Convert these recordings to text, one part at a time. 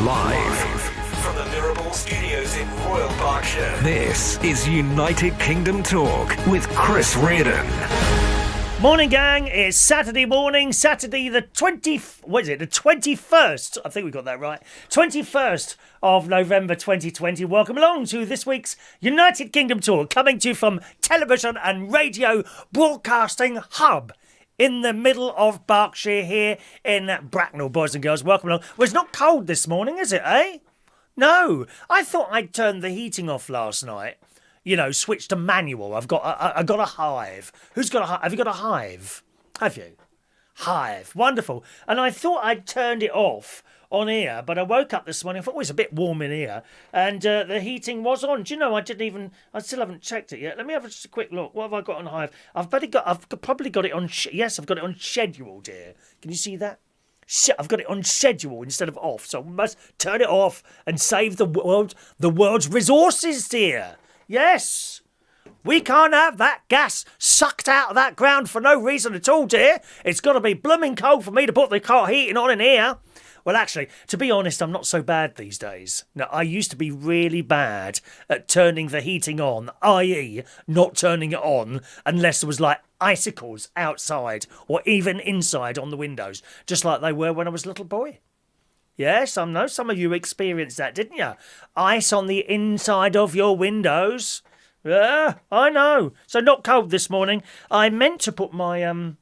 Live from the Mirable Studios in Royal Berkshire. This is United Kingdom Talk with Chris Reardon. Morning, gang. It's Saturday morning, Saturday the 21st. I think we got that right. 21st of November 2020. Welcome along to this week's United Kingdom Talk, coming to you from television and radio broadcasting hub in the middle of Berkshire here in Bracknell, boys and girls. Welcome along. Well, it's not cold this morning, is it, eh? No. I thought I'd turned the heating off last night. You know, switch to manual. I got a hive. Who's got a hive? Have you got a hive? Have you? Hive. Wonderful. And I thought I'd turned it off on here, but I woke up this morning. I thought, it's a bit warm in here. And the heating was on. Do you know, I still haven't checked it yet. Let me have just a quick look. What have I got on hive? I've probably got it on, yes, I've got it on schedule, dear. Can you see that? I've got it on schedule instead of off. So I must turn it off and save the world's resources, dear. Yes, we can't have that gas sucked out of that ground for no reason at all, dear. It's got to be blooming cold for me to put the car heating on in here. Well, actually, to be honest, I'm not so bad these days. Now, I used to be really bad at turning the heating on, i.e. not turning it on unless there was like icicles outside or even inside on the windows, just like they were when I was a little boy. Yes, I know some of you experienced that, didn't you? Ice on the inside of your windows. Yeah, I know. So not cold this morning. I meant to put my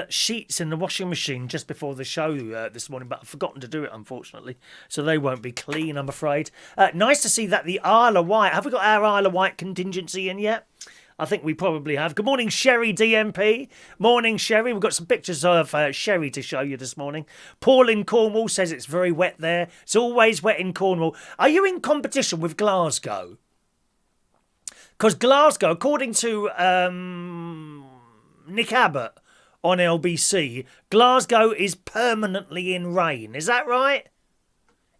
sheets in the washing machine just before the show this morning, but I've forgotten to do it, unfortunately. So they won't be clean, I'm afraid. Nice to see that the Isle of Wight. Have we got our Isle of Wight contingency in yet? I think we probably have. Good morning, Sherry DMP. Morning, Sherry. We've got some pictures of Sherry to show you this morning. Paul in Cornwall says it's very wet there. It's always wet in Cornwall. Are you in competition with Glasgow? Because Glasgow, according to Nick Abbott on LBC, Glasgow is permanently in rain. Is that right?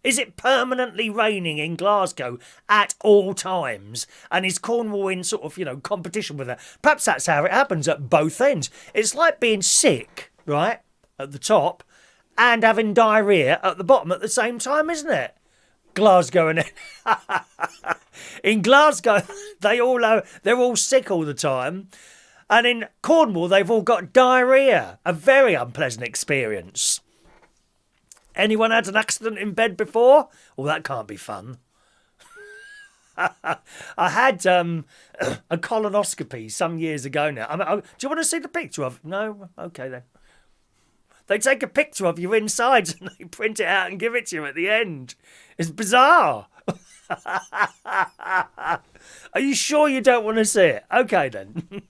Is it permanently raining in Glasgow at all times? And is Cornwall in sort of, competition with that? Perhaps that's how it happens at both ends. It's like being sick, right, at the top, and having diarrhea at the bottom at the same time, isn't it? Glasgow and in Glasgow, they're all sick all the time. And in Cornwall, they've all got diarrhea. A very unpleasant experience. Anyone had an accident in bed before? Well, that can't be fun. I had a colonoscopy some years ago now. Do you want to see the picture of? No? Okay then. They take a picture of your insides and they print it out and give it to you at the end. It's bizarre. Are you sure you don't want to see it? Okay then.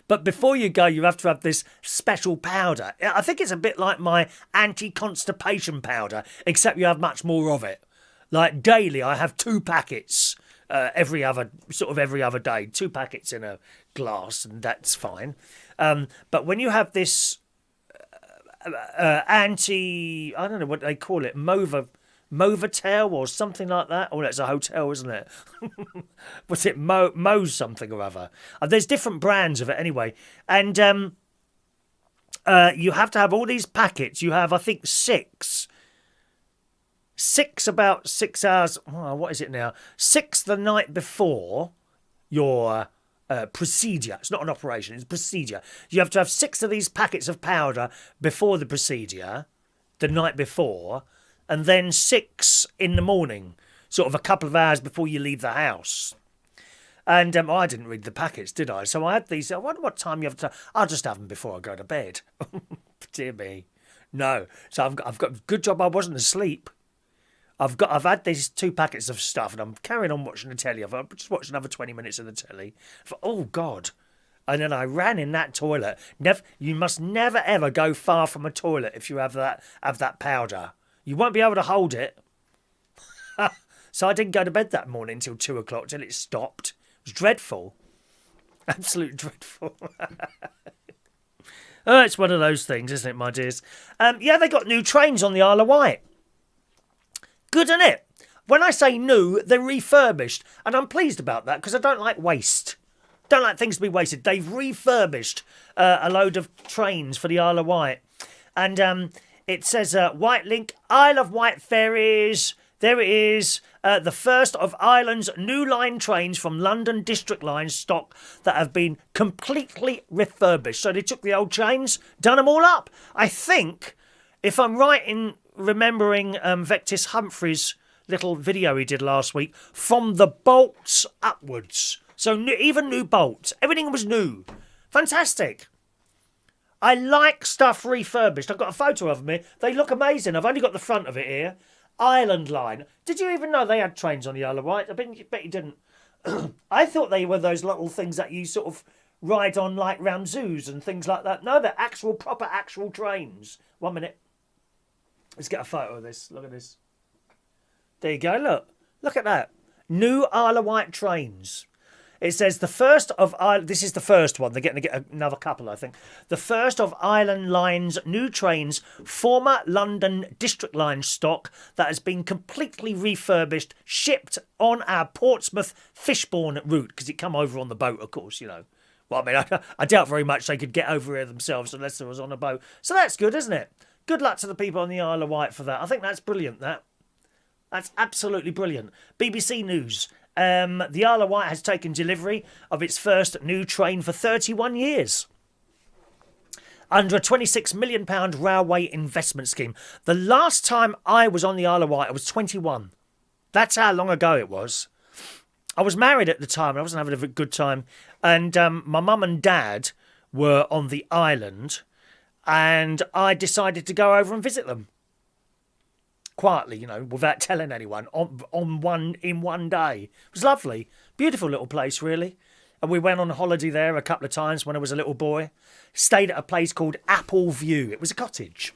But before you go, you have to have this special powder. I think it's a bit like my anti-constipation powder, except you have much more of it. Like daily, I have 2 packets every other day. 2 packets in a glass, and that's fine. But when you have this I don't know what they call it, Movatel or something like that. Oh, that's a hotel, isn't it? What's it? Mo something or other. There's different brands of it anyway. And you have to have all these packets. You have, I think, 6. 6 about 6 hours. Oh, what is it now? 6 the night before your procedure. It's not an operation, it's a procedure. You have to have 6 of these packets of powder before the procedure, the night before, and then 6 in the morning, sort of a couple of hours before you leave the house. And I didn't read the packets, did I? So I had these. I wonder what time you have to. I'll just have them before I go to bed. Dear me, no. So I've got good job. I wasn't asleep. I've had these 2 packets of stuff, and I'm carrying on watching the telly. I've just watched another 20 minutes of the telly. Oh God. And then I ran in that toilet. You must never ever go far from a toilet if you have that powder. You won't be able to hold it. So I didn't go to bed that morning until 2 o'clock, till it stopped. It was dreadful. Absolute dreadful. Oh, it's one of those things, isn't it, my dears? Yeah, they got new trains on the Isle of Wight. Good, isn't it? When I say new, they're refurbished. And I'm pleased about that, because I don't like waste. Don't like things to be wasted. They've refurbished a load of trains for the Isle of Wight. And It says Wight link, Isle of Wight ferries. There it is. The first of Ireland's new line trains from London District Line stock that have been completely refurbished. So they took the old trains, done them all up. I think, if I'm right in remembering Vectis Humphrey's little video he did last week, from the bolts upwards. So even new bolts. Everything was new. Fantastic. I like stuff refurbished. I've got a photo of them here. They look amazing. I've only got the front of it here. Island Line. Did you even know they had trains on the Isle of Wight? I bet you didn't. I thought they were those little things that you sort of ride on like round zoos and things like that. No, they're proper actual trains. 1 minute. Let's get a photo of this. Look at this. There you go, look. Look at that. New Isle of Wight trains. It says the first of this is the first one. They're getting to get another couple, I think. The first of Island Line's new trains, former London District Line stock that has been completely refurbished, shipped on our Portsmouth Fishbourne route, because it come over on the boat, of course, you know. Well, I mean, I doubt very much they could get over here themselves unless there was on a boat. So that's good, isn't it? Good luck to the people on the Isle of Wight for that. I think that's brilliant, that. That's absolutely brilliant. BBC News. The Isle of Wight has taken delivery of its first new train for 31 years. Under a £26 million railway investment scheme. The last time I was on the Isle of Wight, I was 21. That's how long ago it was. I was married at the time. And I wasn't having a good time. And my mum and dad were on the island. And I decided to go over and visit them. Quietly, you know, without telling anyone, in one day. It was lovely. Beautiful little place, really. And we went on holiday there a couple of times when I was a little boy. Stayed at a place called Apple View. It was a cottage.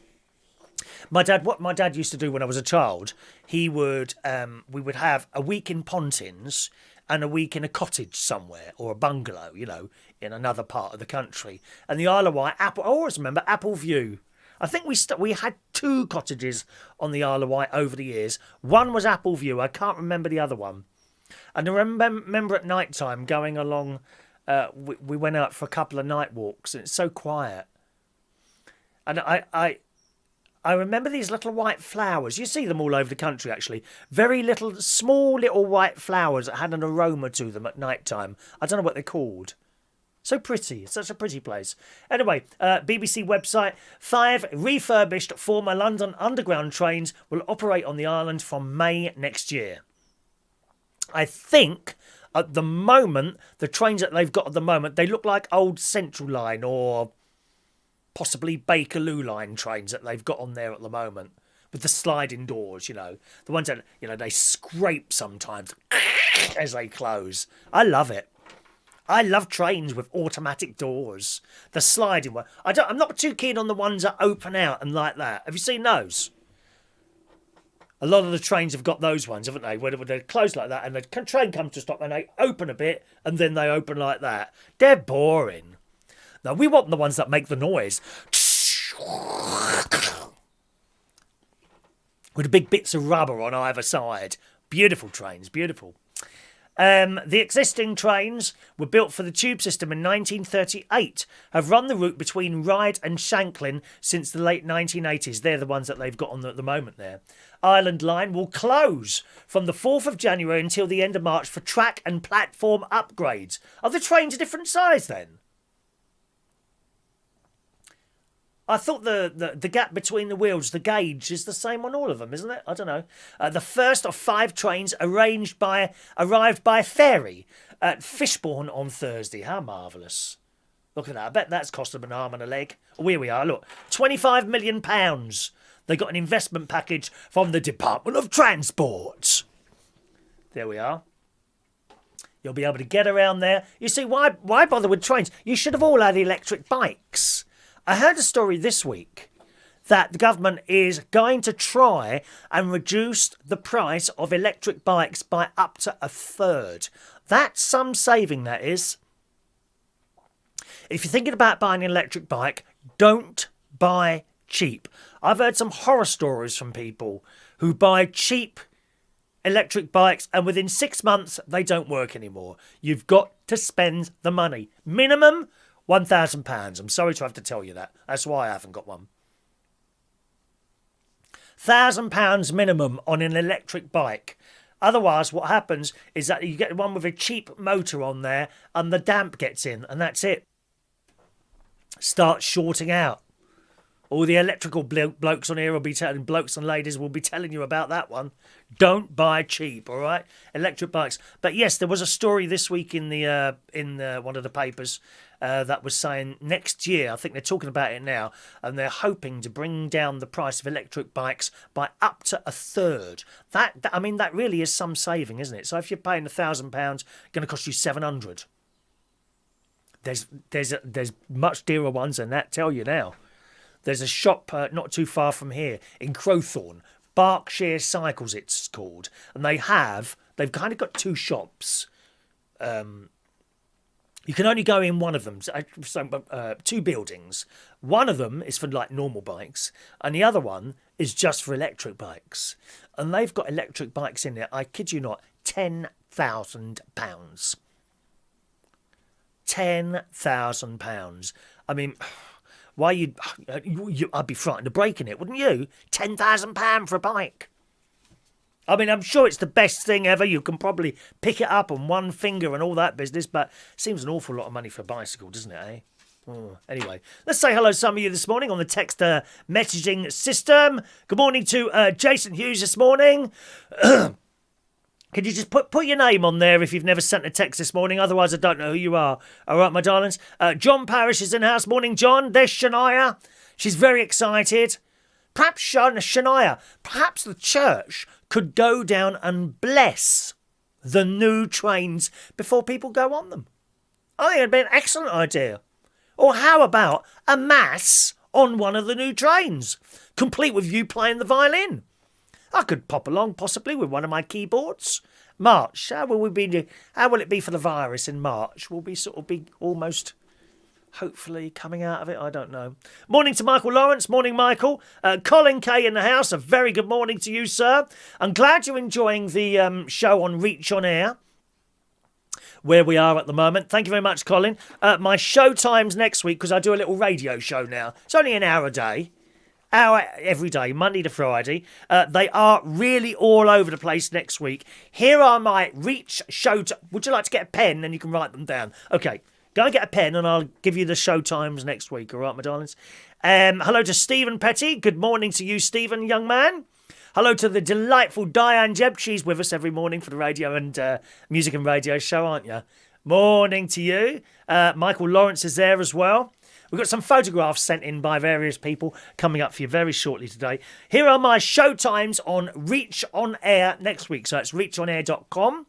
What my dad used to do when I was a child, we would have a week in Pontins and a week in a cottage somewhere, or a bungalow, you know, in another part of the country. And the Isle of Wight, I always remember Apple View. I think we had 2 cottages on the Isle of Wight over the years. One was Apple View. I can't remember the other one. And I remember at night time going along. We went out for a couple of night walks, and it's so quiet. And I remember these little white flowers. You see them all over the country, actually. Very little, small little white flowers that had an aroma to them at night time. I don't know what they're called. So pretty. It's such a pretty place. Anyway, BBC website. 5 refurbished former London Underground trains will operate on the island from May next year. I think, at the moment, the trains that they've got at the moment, they look like old Central Line or possibly Bakerloo Line trains that they've got on there at the moment. With the sliding doors, you know. The ones that, you know, they scrape sometimes as they close. I love it. I love trains with automatic doors. The sliding one. I'm not too keen on the ones that open out and like that. Have you seen those? A lot of the trains have got those ones, haven't they? Where they're closed like that and the train comes to stop and they open a bit and then they open like that. They're boring. No, we want the ones that make the noise. With the big bits of rubber on either side. Beautiful trains, beautiful. The existing trains were built for the tube system in 1938, have run the route between Ryde and Shanklin since the late 1980s. They're the ones that they've got on at the moment there. Island Line will close from the 4th of January until the end of March for track and platform upgrades. Are the trains a different size then? I thought the gap between the wheels, the gauge, is the same on all of them, isn't it? I don't know. The first of 5 trains arrived by ferry at Fishbourne on Thursday. How marvellous. Look at that. I bet that's cost them an arm and a leg. Oh, here we are, look. £25 million. They got an investment package from the Department of Transport. There we are. You'll be able to get around there. You see, why bother with trains? You should have all had electric bikes. I heard a story this week that the government is going to try and reduce the price of electric bikes by up to 1/3. That's some saving, that is. If you're thinking about buying an electric bike, don't buy cheap. I've heard some horror stories from people who buy cheap electric bikes and within 6 months they don't work anymore. You've got to spend the money. Minimum £1,000. I'm sorry to have to tell you that. That's why I haven't got one. £1,000 minimum on an electric bike. Otherwise, what happens is that you get one with a cheap motor on there and the damp gets in, and that's it. Starts shorting out. All the electrical blokes on here will be telling, blokes and ladies will be telling you about that one. Don't buy cheap, all right? Electric bikes. But yes, there was a story this week in one of the papers that was saying next year, I think they're talking about it now, and they're hoping to bring down the price of electric bikes by up to a third. That really is some saving, isn't it? So if you're paying £1,000, going to cost you £700. There's much dearer ones than that. Tell you now. There's a shop not too far from here in Crowthorne, Berkshire Cycles it's called, and they've kind of got two shops. You can only go in one of them, two buildings. One of them is for like normal bikes, and the other one is just for electric bikes. And they've got electric bikes in there, I kid you not, £10,000. £10,000. I mean, why I'd be frightened of breaking it, wouldn't you? £10,000 for a bike. I mean, I'm sure it's the best thing ever. You can probably pick it up on one finger and all that business, but it seems an awful lot of money for a bicycle, doesn't it, eh? Oh, anyway, let's say hello to some of you this morning on the text messaging system. Good morning to Jason Hughes this morning. Could you just put your name on there if you've never sent a text this morning? Otherwise, I don't know who you are. All right, my darlings. John Parrish is in the house. Morning, John. There's Shania. She's very excited. Perhaps Shania, perhaps the church could go down and bless the new trains before people go on them. I think it'd be an excellent idea. Or how about a mass on one of the new trains, complete with you playing the violin? I could pop along possibly with one of my keyboards. March, how will it be for the virus in March? Will we sort of be almost hopefully coming out of it? I don't know. Morning to Michael Lawrence. Morning, Michael. Colin Kay in the house. A very good morning to you, sir. I'm glad you're enjoying the show on Reach on Air, where we are at the moment. Thank you very much, Colin. My show times next week, because I do a little radio show now. It's only an hour a day. Hour every day, Monday to Friday. They are really all over the place next week. Here are my Reach show. Would you like to get a pen? Then you can write them down. Okay, go and get a pen and I'll give you the show times next week. All right, my darlings. Hello to Stephen Petty. Good morning to you, Stephen, young man. Hello to the delightful Diane Jebb. She's with us every morning for the radio and music and radio show, aren't you? Morning to you. Michael Lawrence is there as well. We've got some photographs sent in by various people coming up for you very shortly today. Here are my show times on Reach on Air next week. So it's reachonair.com.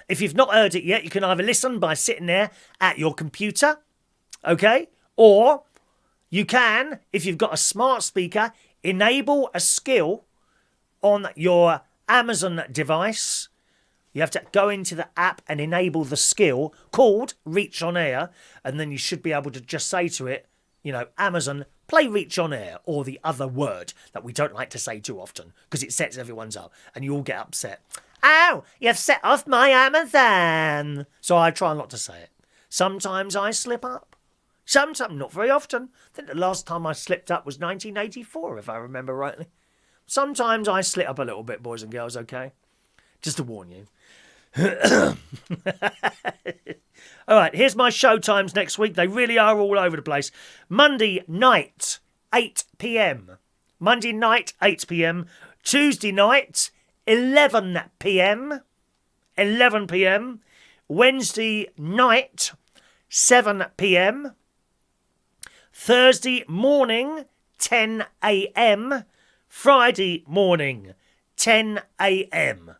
If you've not heard it yet, you can either listen by sitting there at your computer, okay? Or you can, if you've got a smart speaker, enable a skill on your Amazon device. You have to go into the app and enable the skill called Reach on Air, and then you should be able to just say to it, Amazon, play Reach on Air, or the other word that we don't like to say too often because it sets everyone's up and you all get upset. Oh, you've set off my Amazon. So I try not to say it. Sometimes I slip up. Sometimes, not very often. I think the last time I slipped up was 1984, if I remember rightly. Sometimes I slip up a little bit, boys and girls, okay? Just to warn you. All right, here's my show times next week. They really are all over the place. Monday night, 8 p.m. Monday night, 8 p.m. Tuesday night, 11 p.m. 11 p.m. Wednesday night, 7 p.m. Thursday morning, 10 a.m. Friday morning, 10 a.m.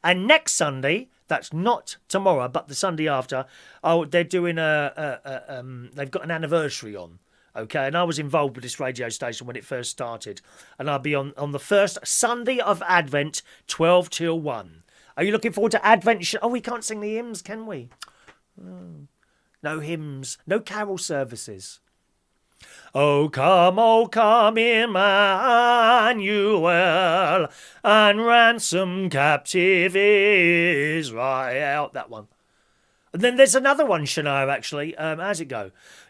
And next Sunday, that's not tomorrow, but the Sunday after, they're doing they've got an anniversary on, okay? And I was involved with this radio station when it first started. And I'll be on the first Sunday of Advent, 12 till 1. Are you looking forward to Advent? We can't sing the hymns, can we? No hymns, no carol services. Oh, come, Emmanuel, and ransom captive Israel. That one. And then there's another one, Shania, actually. How's it go?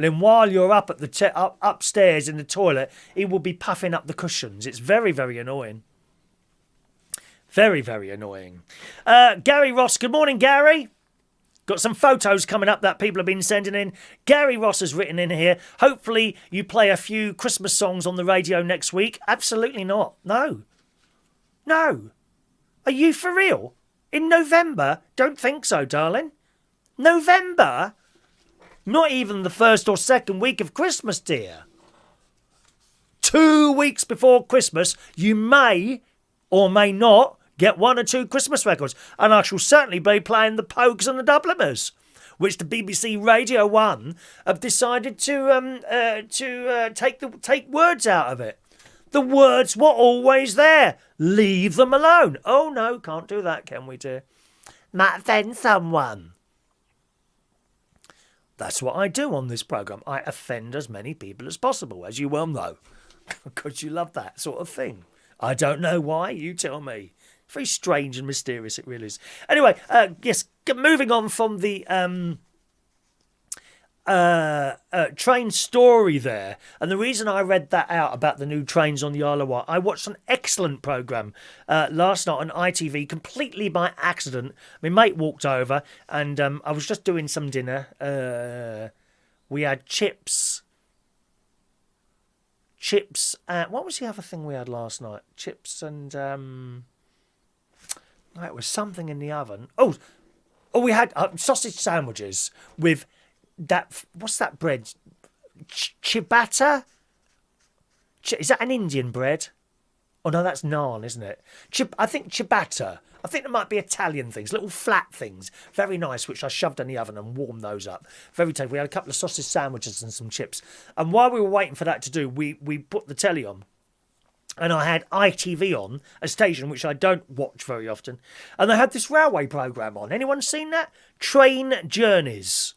And then while you're up at the upstairs in the toilet, he will be puffing up the cushions. It's very, very annoying. Very, very annoying. Gary Ross, good morning, Gary. Got some photos coming up that people have been sending in. Gary Ross has written in here. Hopefully you play a few Christmas songs on the radio next week. Absolutely not. No. No. Are you for real? In November? Don't think so, darling. November? Not even the first or second week of Christmas, dear. 2 weeks before Christmas, you may or may not get 1 or 2 Christmas records. And I shall certainly be playing the Pogues and the Dubliners, which the BBC Radio 1 have decided to take words out of it. The words were always there. Leave them alone. Oh, no, can't do that, can we, dear? Might offend someone. That's what I do on this programme. I offend as many people as possible, as you well know. Because you love that sort of thing. I don't know why, you tell me. Very strange and mysterious it really is. Anyway, yes, moving on from the train story there. And the reason I read that out about the new trains on the Isle of Wight, I watched an excellent programme last night on ITV, completely by accident. My mate walked over and I was just doing some dinner. We had chips. What was the other thing we had last night? Chips and... it was something in the oven. Oh, we had sausage sandwiches with that. What's that bread? Ciabatta? Is that an Indian bread? Oh no, that's naan, isn't it? I think ciabatta. I think there might be Italian things, little flat things, very nice, which I shoved in the oven and warmed those up. Very tasty. We had a couple of sausage sandwiches and some chips. And while we were waiting for that to do, we put the telly on. And I had ITV on, a station which I don't watch very often. And they had this railway programme on. Anyone seen that? Train Journeys.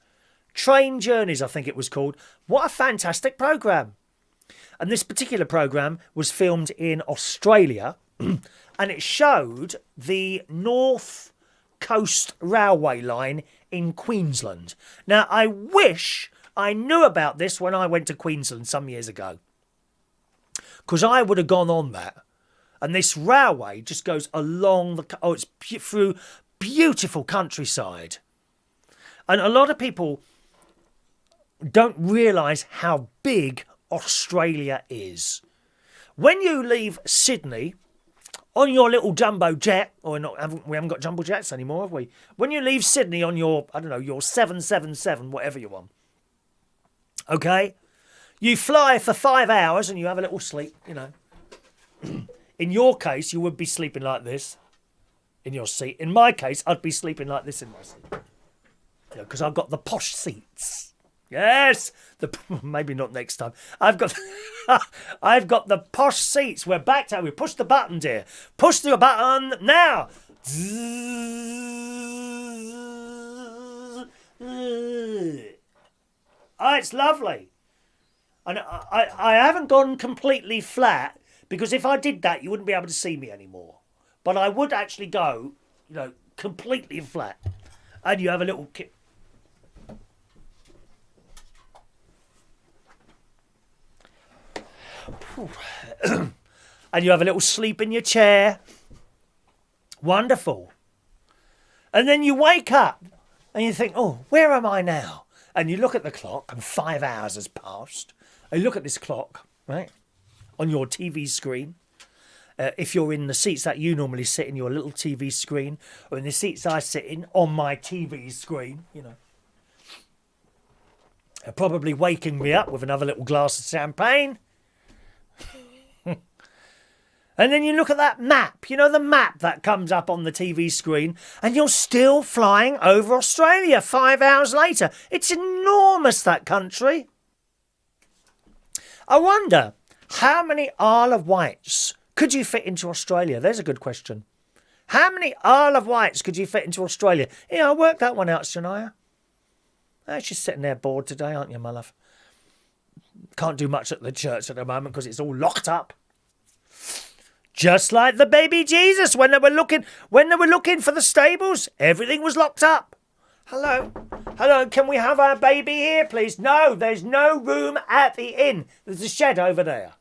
Train Journeys, I think it was called. What a fantastic programme. And this particular programme was filmed in Australia. And it showed the North Coast Railway line in Queensland. Now, I wish I knew about this when I went to Queensland some years ago. Because I would have gone on that. And this railway just goes along the... Oh, it's through beautiful countryside. And a lot of people don't realise how big Australia is. When you leave Sydney on your little jumbo jet... Or not, we haven't got jumbo jets anymore, have we? When you leave Sydney on your, I don't know, your 777, whatever you want. Okay? You fly for 5 hours and you have a little sleep, you know. In your case, you would be sleeping like this in your seat. In my case, I'd be sleeping like this in my seat. Because I've got the posh seats. Yes! Maybe not next time. I've got the posh seats. We're back to... We push the button, dear. Push the button now. Oh, it's lovely. And I haven't gone completely flat, because if I did that, you wouldn't be able to see me anymore. But I would actually go, you know, completely flat. And you have a little... And you have a little sleep in your chair. Wonderful. And then you wake up and you think, oh, where am I now? And you look at the clock and 5 hours has passed. And you look at this clock, right, on your TV screen. If you're in the seats that you normally sit in, your little TV screen, or in the seats I sit in on my TV screen, you know. Probably waking me up with another little glass of champagne. And then you look at that map, you know, the map that comes up on the TV screen, and you're still flying over Australia 5 hours later. It's enormous, that country. I wonder, how many Isle of Wights could you fit into Australia? There's a good question. How many Isle of Wights could you fit into Australia? Yeah, I worked that one out, Shania. She's sitting there bored today, aren't you, my love? Can't do much at the church at the moment because it's all locked up. Just like the baby Jesus, when they were looking for the stables, everything was locked up. Hello. Hello, can we have our baby here, please? No, there's no room at the inn. There's a shed over there.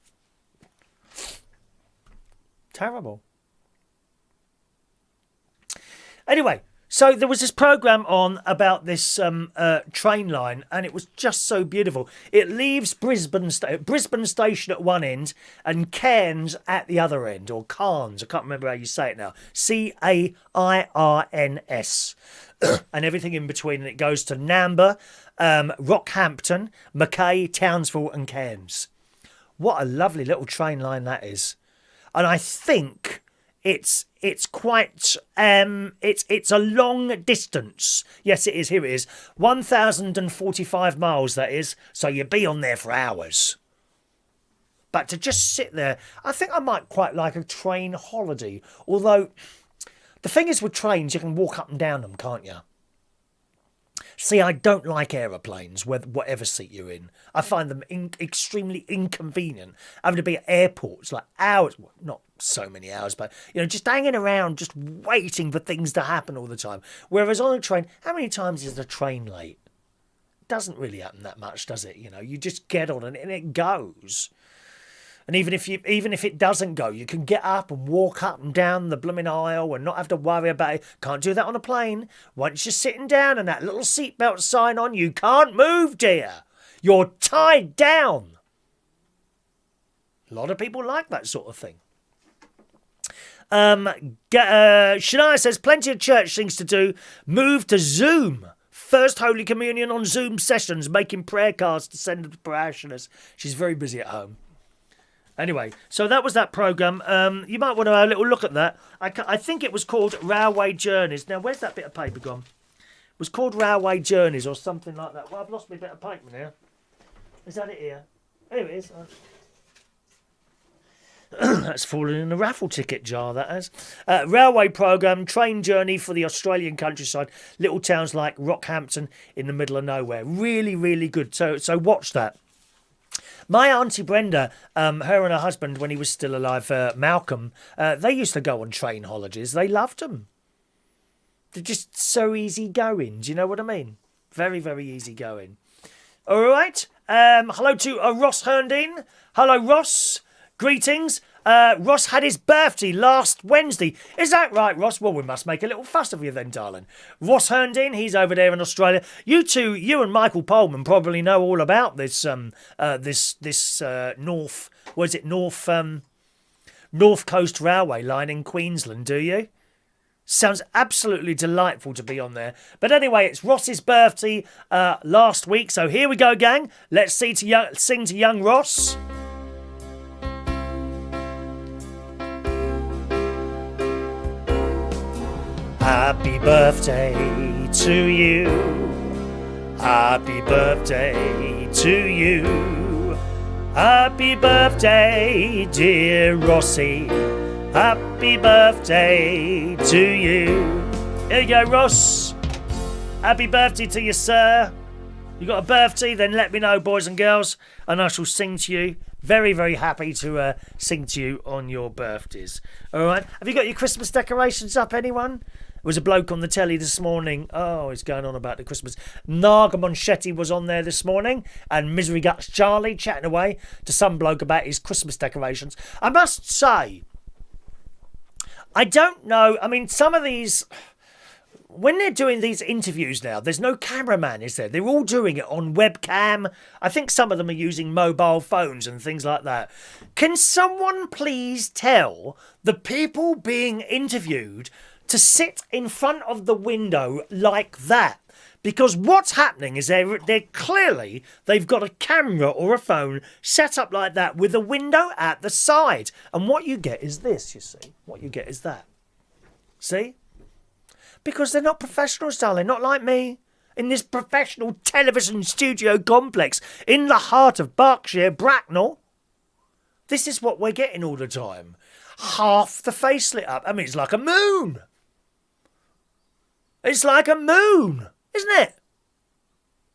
Terrible. Anyway, so there was this programme on about this train line, and it was just so beautiful. It leaves Brisbane Station at one end and Cairns at the other end, or Cairns, I can't remember how you say it now. Cairns. And everything in between, and it goes to Namba, Rockhampton, Mackay, Townsville and Cairns. What a lovely little train line that is. And I think it's quite it's a long distance. Yes, it is. Here it is. 1,045 miles, that is. So you'd be on there for hours. But to just sit there, I think I might quite like a train holiday. Although the thing is with trains, you can walk up and down them, can't you? See, I don't like aeroplanes, whatever seat you're in. I find them extremely inconvenient. Having to be at airports, like hours, well, not so many hours, but, just hanging around, just waiting for things to happen all the time. Whereas on a train, how many times is the train late? It doesn't really happen that much, does it? You just get on and it goes. And even if it doesn't go, you can get up and walk up and down the blooming aisle and not have to worry about it. Can't do that on a plane. Once you're sitting down and that little seatbelt sign on, you can't move, dear. You're tied down. A lot of people like that sort of thing. Shania says, plenty of church things to do. Move to Zoom. First Holy Communion on Zoom sessions, making prayer cards to send to the parishioners. She's very busy at home. Anyway, so that was that programme. You might want to have a little look at that. I think it was called Railway Journeys. Now, where's that bit of paper gone? It was called Railway Journeys or something like that. Well, I've lost my bit of paper now. Is that it here? Here it is. That's fallen in the raffle ticket jar, that has. Railway programme, train journey for the Australian countryside. Little towns like Rockhampton in the middle of nowhere. Really, really good. So watch that. My Auntie Brenda, her and her husband, when he was still alive, Malcolm, they used to go on train holidays. They loved them. They're just so easy going. Do you know what I mean? Very, very easy going. All right. Hello to Ross Herndine. Hello, Ross. Greetings. Ross had his birthday last Wednesday. Is that right, Ross? Well, we must make a little fuss of you then, darling. Ross Herndine, he's over there in Australia. You and Michael Pullman probably know all about this North Coast Railway line in Queensland, do you? Sounds absolutely delightful to be on there. But anyway, it's Ross's birthday last week, so here we go, gang. Let's sing to young Ross. Happy birthday to you. Happy birthday to you. Happy birthday, dear Rossi. Happy birthday to you. Here you go, Ross. Happy birthday to you, sir. You got a birthday? Then let me know, boys and girls, and I shall sing to you. Very, very happy to sing to you on your birthdays. All right. Have you got your Christmas decorations up, anyone? There was a bloke on the telly this morning. Oh, he's going on about the Christmas. Naga Monchetti was on there this morning, and Misery Guts Charlie chatting away to some bloke about his Christmas decorations. I must say, I don't know. I mean, some of these, when they're doing these interviews now, there's no cameraman, is there? They're all doing it on webcam. I think some of them are using mobile phones and things like that. Can someone please tell the people being interviewed to sit in front of the window like that? Because what's happening is they're clearly, they've got a camera or a phone set up like that with a window at the side. And what you get is this, you see. What you get is that. See? Because they're not professionals, darling, not like me. In this professional television studio complex in the heart of Berkshire, Bracknell. This is what we're getting all the time. Half the face lit up. I mean, it's like a moon. It's like a moon, isn't it?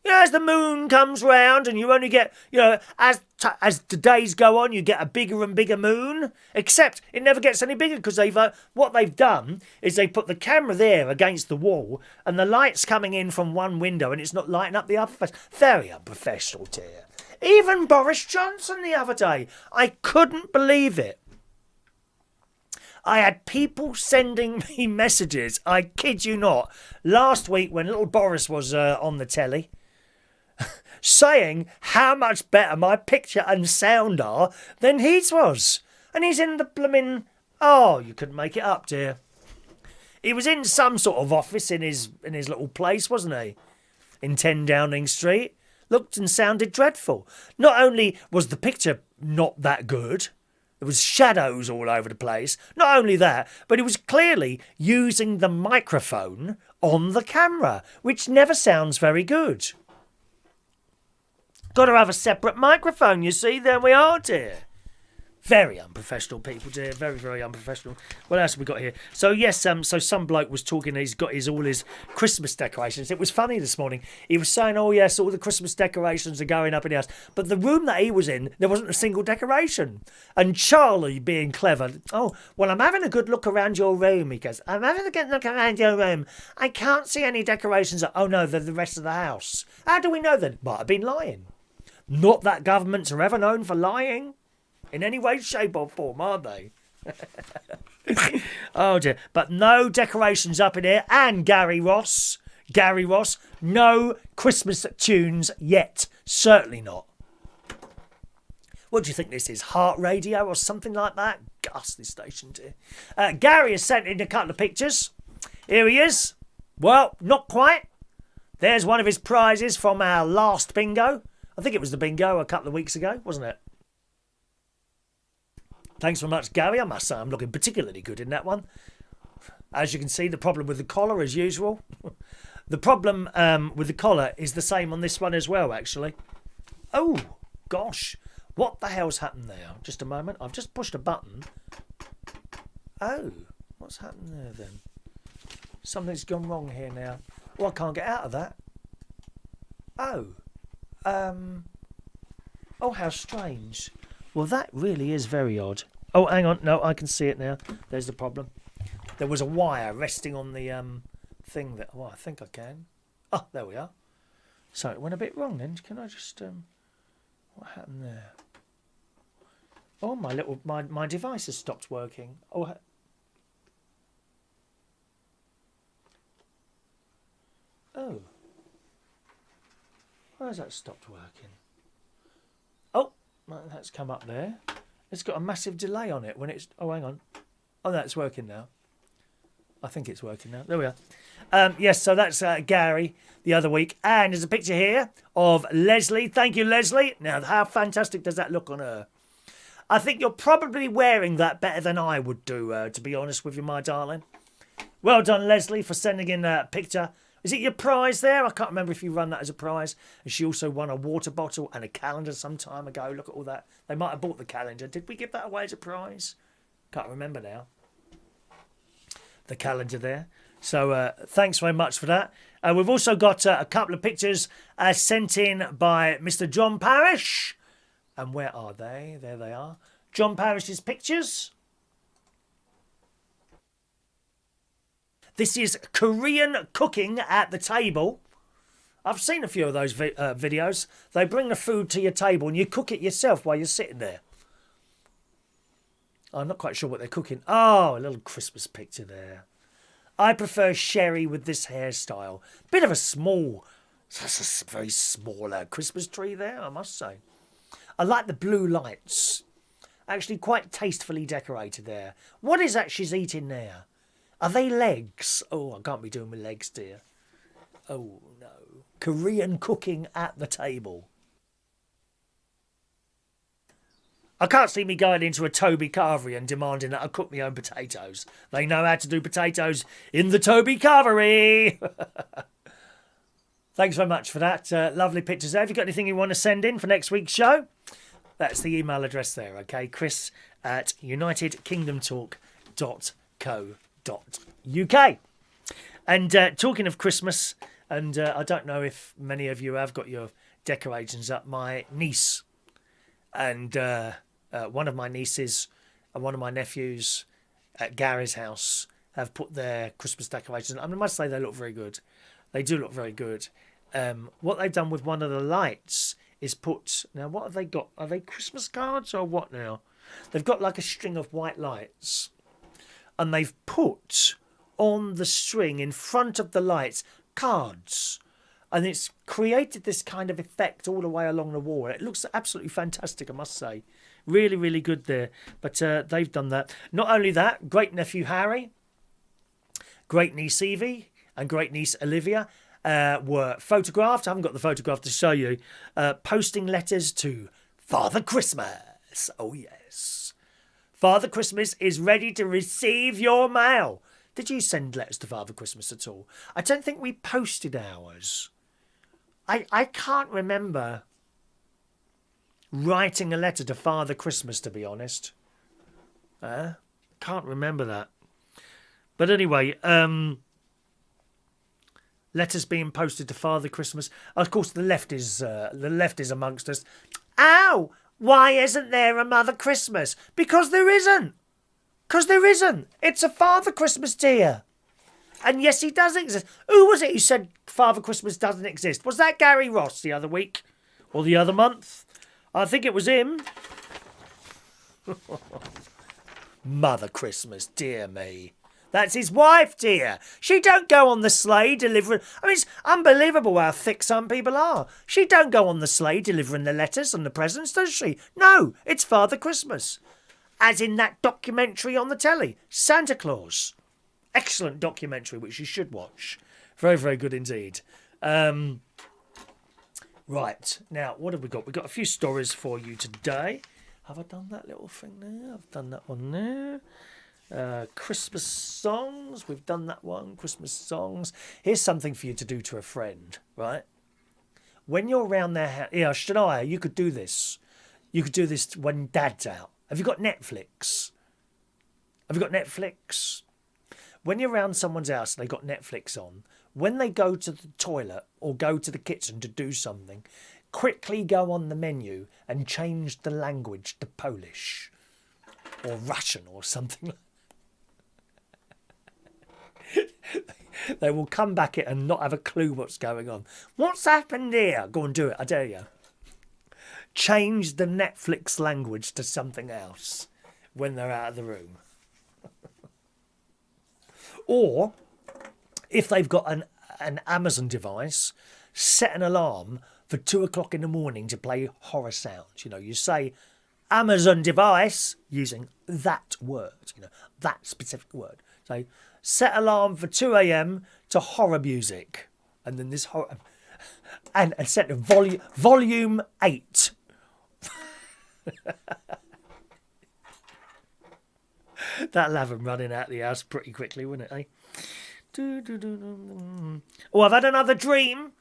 As the moon comes round and you only get, as the days go on, you get a bigger and bigger moon. Except it never gets any bigger because what they've done is they put the camera there against the wall and the light's coming in from one window and it's not lighting up the other face. Very unprofessional, dear. Even Boris Johnson the other day. I couldn't believe it. I had people sending me messages, I kid you not, last week when little Boris was on the telly, saying how much better my picture and sound are than his was. And he's in the blooming... Oh, you couldn't make it up, dear. He was in some sort of office in his little place, wasn't he? In 10 Downing Street. Looked and sounded dreadful. Not only was the picture not that good, there was shadows all over the place. Not only that, but he was clearly using the microphone on the camera, which never sounds very good. Got to have a separate microphone, you see. There we are, dear. Very unprofessional people, dear. Very, very unprofessional. What else have we got here? So, yes, so some bloke was talking, he's got all his Christmas decorations. It was funny this morning. He was saying, oh, yes, all the Christmas decorations are going up in the house. But the room that he was in, there wasn't a single decoration. And Charlie, being clever, oh, well, I'm having a good look around your room, he goes. I'm having a good look around your room. I can't see any decorations. Oh, no, they're the rest of the house. How do we know then? Might have been lying. Not that governments are ever known for lying. In any way, shape or form, are they? Oh dear. But no decorations up in here. And Gary Ross, no Christmas tunes yet. Certainly not. What do you think this is? Heart radio or something like that? Ghastly station, dear. Gary has sent in a couple of pictures. Here he is. Well, not quite. There's one of his prizes from our last bingo. I think it was the bingo a couple of weeks ago, wasn't it? Thanks very much, Gary. I must say I'm looking particularly good in that one. As you can see, the problem with the collar, as usual. The problem with the collar is the same on this one as well, actually. Oh, gosh. What the hell's happened there? Just a moment. I've just pushed a button. Oh, what's happened there then? Something's gone wrong here now. Oh, I can't get out of that. Oh. Oh, how strange. Well, that really is very odd. Oh, hang on. No, I can see it now. There's the problem. There was a wire resting on the thing that... Oh, I think I can. Oh, there we are. So it went a bit wrong then. Can I just... What happened there? Oh, my device has stopped working. Oh, oh. Why has that stopped working? Oh, that's come up there. It's got a massive delay on it when it's... Oh, hang on. Oh, that's working now. I think it's working now. There we are. Yes, so that's Gary the other week. And there's a picture here of Leslie. Thank you, Leslie. Now, how fantastic does that look on her? I think you're probably wearing that better than I would do, to be honest with you, my darling. Well done, Leslie, for sending in that picture. Is it your prize there? I can't remember if you run that as a prize. And she also won a water bottle and a calendar some time ago. Look at all that. They might have bought the calendar. Did we give that away as a prize? Can't remember now. The calendar there. So thanks very much for that. We've also got a couple of pictures sent in by Mr. John Parrish. And where are they? There they are. John Parrish's pictures. This is Korean cooking at the table. I've seen a few of those videos. They bring the food to your table and you cook it yourself while you're sitting there. I'm not quite sure what they're cooking. Oh, a little Christmas picture there. I prefer Sherry with this hairstyle. Bit of a small, very small Christmas tree there, I must say. I like the blue lights. Actually quite tastefully decorated there. What is that she's eating there? Are they legs? Oh, I can't be doing with legs, dear. Oh, no. Korean cooking at the table. I can't see me going into a Toby Carvery and demanding that I cook my own potatoes. They know how to do potatoes in the Toby Carvery. Thanks very much for that. Lovely pictures there. Have you got anything you want to send in for next week's show? That's the email address there, okay? Chris@unitedkingdomtalk.co.uk. And talking of Christmas, And I don't know if many of you have got your decorations up. My niece and one of my nieces and one of my nephews at Gary's house have put their Christmas decorations. I mean, I must say they look very good. They do look very good. What they've done with one of the lights is put... Now, what have they got? Are they Christmas cards or what now? They've got like a string of white lights. And they've put on the string in front of the lights cards. And it's created this kind of effect all the way along the wall. It looks absolutely fantastic, I must say. Really, really good there. But they've done that. Not only that, great nephew Harry, great niece Evie, and great niece Olivia were photographed. I haven't got the photograph to show you. Posting letters to Father Christmas. Oh, yes. Father Christmas is ready to receive your mail. Did you send letters to Father Christmas at all? I don't think we posted ours. I can't remember writing a letter to Father Christmas, to be honest. Can't remember that. But anyway, letters being posted to Father Christmas. Of course, the left is amongst us. Ow! Why isn't there a Mother Christmas? Because there isn't. Because there isn't. It's a Father Christmas, dear. And yes, he does exist. Who was it who said Father Christmas doesn't exist? Was that Gary Ross the other week? Or the other month? I think it was him. Mother Christmas, dear me. That's his wife, dear. She don't go on the sleigh delivering... I mean, it's unbelievable how thick some people are. She don't go on the sleigh delivering the letters and the presents, does she? No, it's Father Christmas. As in that documentary on the telly, Santa Claus. Excellent documentary, which you should watch. Very, very good indeed. Right, now, what have we got? We've got a few stories for you today. Have I done that little thing there? I've done that one there. Christmas songs. We've done that one. Christmas songs. Here's something for you to do to a friend, right? When you're around their house... Yeah, Shania, you could do this. You could do this when Dad's out. Have you got Netflix? Have you got Netflix? When you're around someone's house and they've got Netflix on, when they go to the toilet or go to the kitchen to do something, quickly go on the menu and change the language to Polish or Russian or something. They will come back and not have a clue what's going on. What's happened here? Go and do it, I dare you. Change the Netflix language to something else when they're out of the room. Or, if they've got an Amazon device, set an alarm for 2 o'clock in the morning to play horror sounds. You know, you say Amazon device using that word, you know, that specific word. So, set alarm for 2 a.m. to horror music. And then this horror... And set the volume 8. That'll have them running out of the house pretty quickly, wouldn't it, eh? Oh, I've had another dream.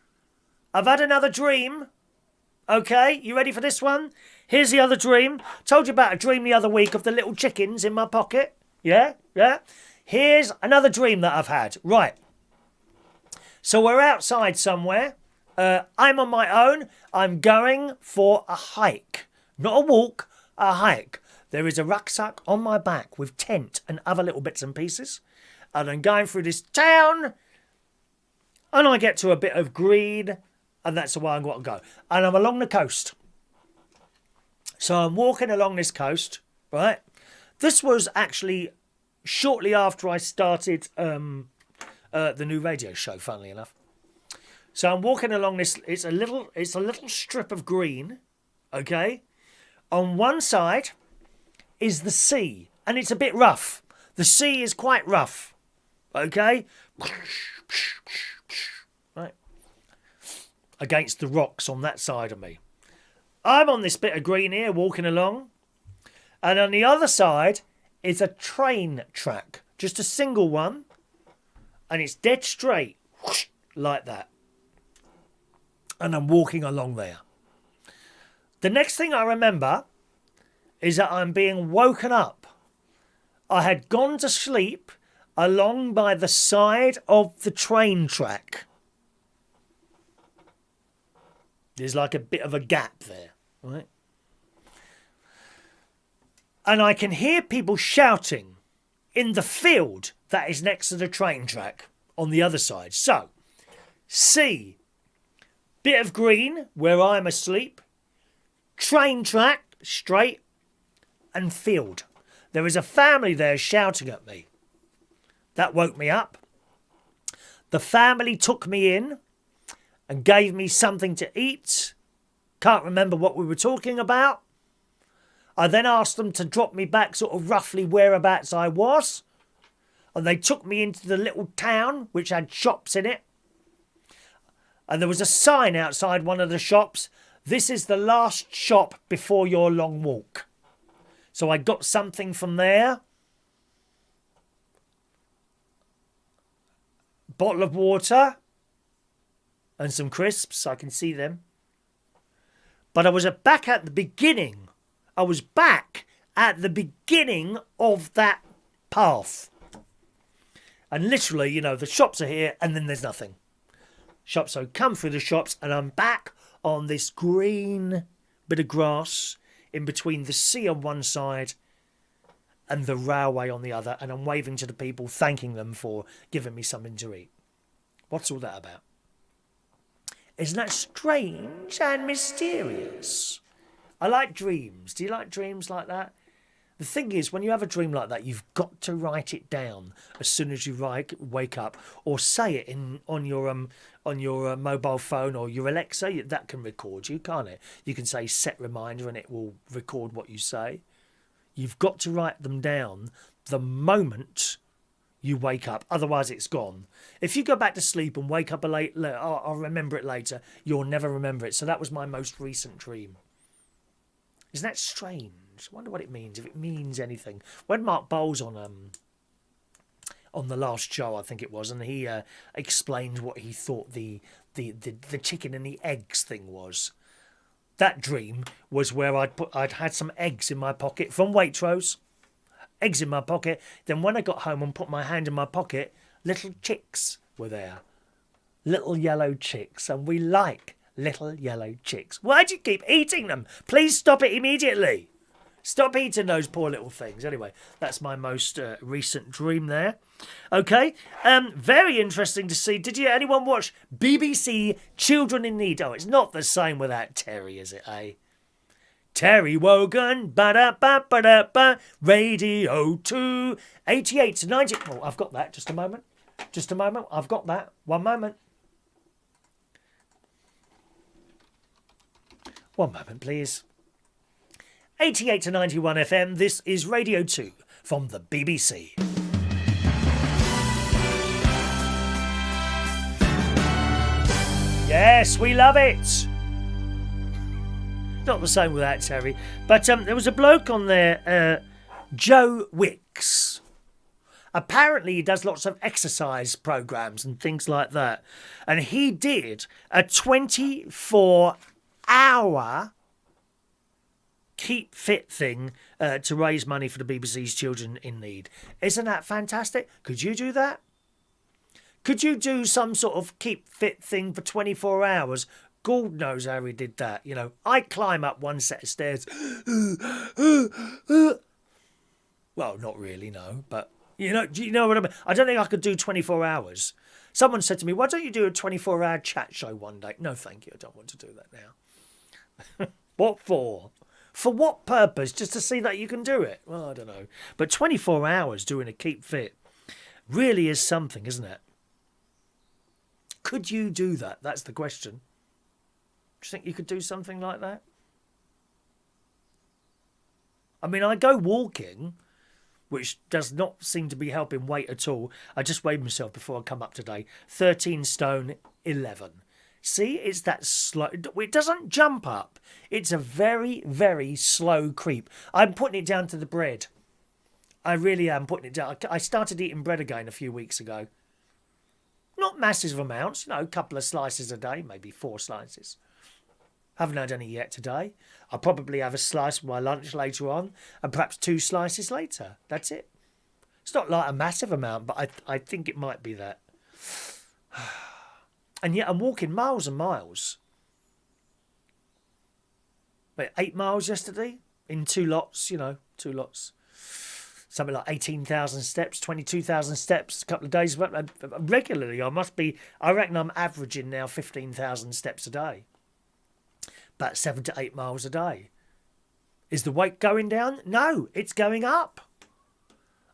Okay, you ready for this one? Here's the other dream. Told you about a dream the other week of the little chickens in my pocket. Yeah? Here's another dream that I've had. Right. So we're outside somewhere. I'm on my own. I'm going for a hike. Not a walk, a hike. There is a rucksack on my back with tent and other little bits and pieces. And I'm going through this town. And I get to a bit of green. And that's the way I'm going to go. And I'm along the coast. So I'm walking along this coast, right? This was actually shortly after I started the new radio show, funnily enough. So I'm walking along this. It's a little strip of green, okay? On one side is the sea, and it's a bit rough. The sea is quite rough, okay? Right. Against the rocks on that side of me. I'm on this bit of green here, walking along, and on the other side is a train track, just a single one, and it's dead straight, like that. And I'm walking along there. The next thing I remember is that I'm being woken up. I had gone to sleep along by the side of the train track. There's like a bit of a gap there, right? And I can hear people shouting in the field that is next to the train track on the other side. So, C, bit of green where I'm asleep, train track straight, and field. There is a family there shouting at me. That woke me up. The family took me in and gave me something to eat. Can't remember what we were talking about. I then asked them to drop me back sort of roughly whereabouts I was. And they took me into the little town which had shops in it. And there was a sign outside one of the shops. This is the last shop before your long walk. So I got something from there. Bottle of water. And some crisps. I can see them. But I was back at the beginning. I was back at the beginning of that path. And literally, you know, the shops are here and then there's nothing. Shops, so come through the shops and I'm back on this green bit of grass in between the sea on one side and the railway on the other. And I'm waving to the people, thanking them for giving me something to eat. What's all that about? Isn't that strange and mysterious? I like dreams. Do you like dreams like that? The thing is, when you have a dream like that, you've got to write it down as soon as you wake up, or say it on your mobile phone or your Alexa. That can record you, can't it? You can say set reminder and it will record what you say. You've got to write them down the moment you wake up, otherwise it's gone. If you go back to sleep and wake up I'll remember it later, you'll never remember it. So that was my most recent dream. Isn't that strange? I wonder what it means, if it means anything. When Mark Bowles on the last show, I think it was, and he explained what he thought the chicken and the eggs thing was. That dream was where I'd had some eggs in my pocket from Waitrose. Eggs in my pocket. Then when I got home and put my hand in my pocket, little chicks were there. Little yellow chicks, and we like little yellow chicks. Why'd you keep eating them? Please stop it immediately. Stop eating those poor little things. Anyway, that's my most recent dream there. Okay, very interesting to see. Did anyone watch BBC Children in Need? Oh, it's not the same without Terry, is it, eh? Terry Wogan, ba-da-ba-ba-da-ba, Radio 2, 88 to 90. Oh, I've got that. Just a moment. Just a moment. I've got that. One moment. One moment, please. 88 to 91 FM, this is Radio 2 from the BBC. Yes, we love it. Not the same without Terry. But there was a bloke on there, Joe Wicks. Apparently he does lots of exercise programs and things like that. And he did a 24-hour keep fit thing to raise money for the BBC's Children in Need. Isn't that fantastic? Could you do that? Could you do some sort of keep fit thing for 24 hours? God knows how he did that. You know, I climb up one set of stairs. Well, not really, no. But, you know, do you know what I mean? I don't think I could do 24 hours. Someone said to me, why don't you do a 24-hour chat show one day? No, thank you. I don't want to do that now. What for? For what purpose? Just to see that you can do it? Well, I don't know. But 24 hours doing a keep fit really is something, isn't it? Could you do that? That's the question. Do you think you could do something like that? I mean, I go walking, which does not seem to be helping weight at all. I just weighed myself before I come up today. 13 stone 11. See, it's that slow. It doesn't jump up. It's a very, very slow creep. I'm putting it down to the bread. I really am putting it down. I started eating bread again a few weeks ago. Not massive amounts, a couple of slices a day, maybe 4 slices. Haven't had any yet today. I'll probably have a slice for my lunch later on and perhaps 2 slices later. That's it. It's not like a massive amount, but I think it might be that. And yet I'm walking miles and miles. wait, 8 miles yesterday in 2 lots, 2 lots. Something like 18,000 steps, 22,000 steps a couple of days. Regularly, I reckon I'm averaging now 15,000 steps a day. About 7 to 8 miles a day. Is the weight going down? No, it's going up.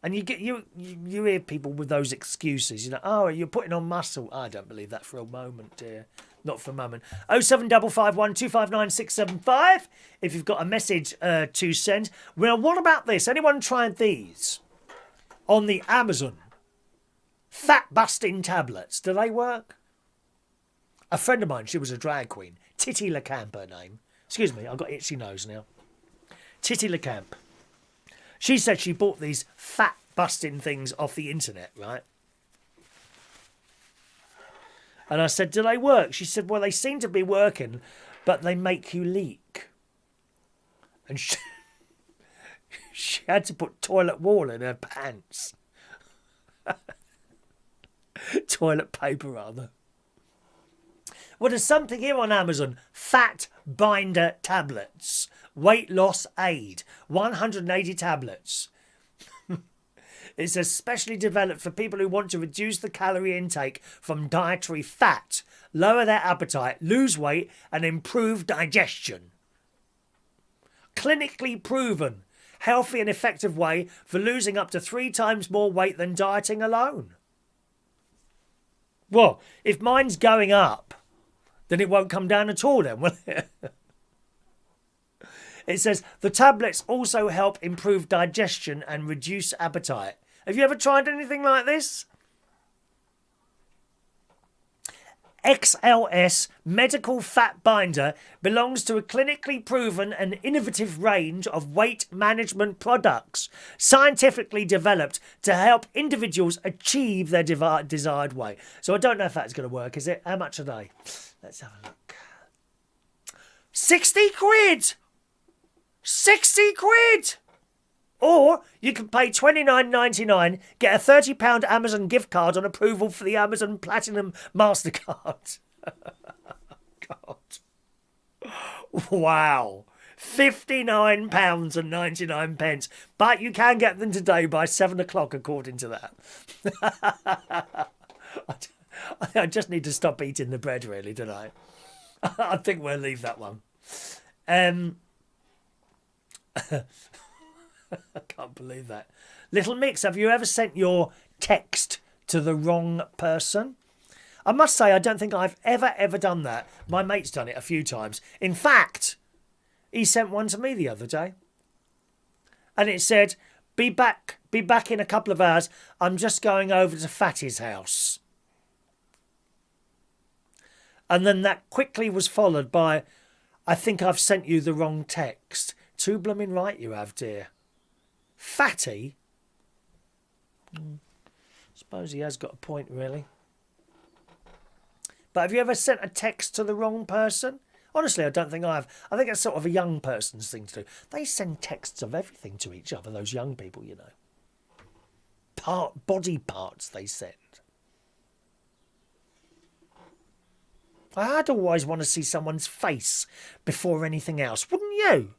And you hear people with those excuses, oh, you're putting on muscle. I don't believe that for a moment, dear. Not for a moment. 07551 259 675 if you've got a message to send. Well, what about this? Anyone tried these on the Amazon? Fat-busting tablets. Do they work? A friend of mine, she was a drag queen. Titty LeCamp, her name. Excuse me, I've got itchy nose now. Titty LeCamp. She said she bought these fat-busting things off the internet, right? And I said, do they work? She said, well, they seem to be working, but they make you leak. And she had to put toilet wall in her pants. Toilet paper, rather. Well, there's something here on Amazon. Fat binder tablets. Weight loss aid. 180 tablets. It's especially developed for people who want to reduce the calorie intake from dietary fat, lower their appetite, lose weight, and improve digestion. Clinically proven, healthy and effective way for losing up to 3 times more weight than dieting alone. Well, if mine's going up, then it won't come down at all then, will it? It says, the tablets also help improve digestion and reduce appetite. Have you ever tried anything like this? XLS Medical Fat Binder belongs to a clinically proven and innovative range of weight management products, scientifically developed to help individuals achieve their desired weight. So I don't know if that's going to work, is it? How much are they? Let's have a look. 60 quid! 60 quid! Or you can pay $29.99, get a £30 Amazon gift card on approval for the Amazon Platinum MasterCard. God. Wow. £59.99. But you can get them today by 7 o'clock, according to that. I just need to stop eating the bread, really, don't I? I think we'll leave that one. I can't believe that. Little Mix, have you ever sent your text to the wrong person? I must say, I don't think I've ever done that. My mate's done it a few times. In fact, he sent one to me the other day. And it said, be back in a couple of hours. I'm just going over to Fatty's house. And then that quickly was followed by, I think I've sent you the wrong text. Too blooming right you have, dear. Fatty? Suppose he has got a point, really. But have you ever sent a text to the wrong person? Honestly, I don't think I have. I think it's sort of a young person's thing to do. They send texts of everything to each other, those young people, body parts they send. I'd always want to see someone's face before anything else, wouldn't you?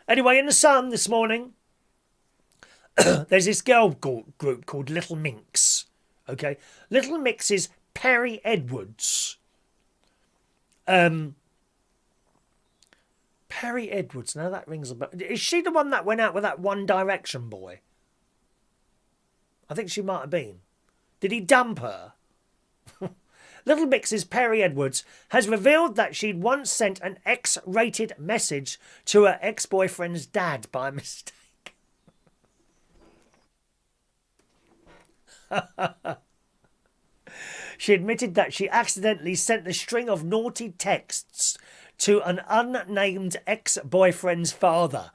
Anyway, in the Sun this morning, there's this girl group called Little Minx. Okay, Little Mix is Perry Edwards. Perry Edwards. Now that rings a bell. Is she the one that went out with that One Direction boy? I think she might have been. Did he dump her? Little Mix's Perry Edwards has revealed that she'd once sent an X-rated message to her ex-boyfriend's dad by mistake. She admitted that she accidentally sent the string of naughty texts to an unnamed ex-boyfriend's father.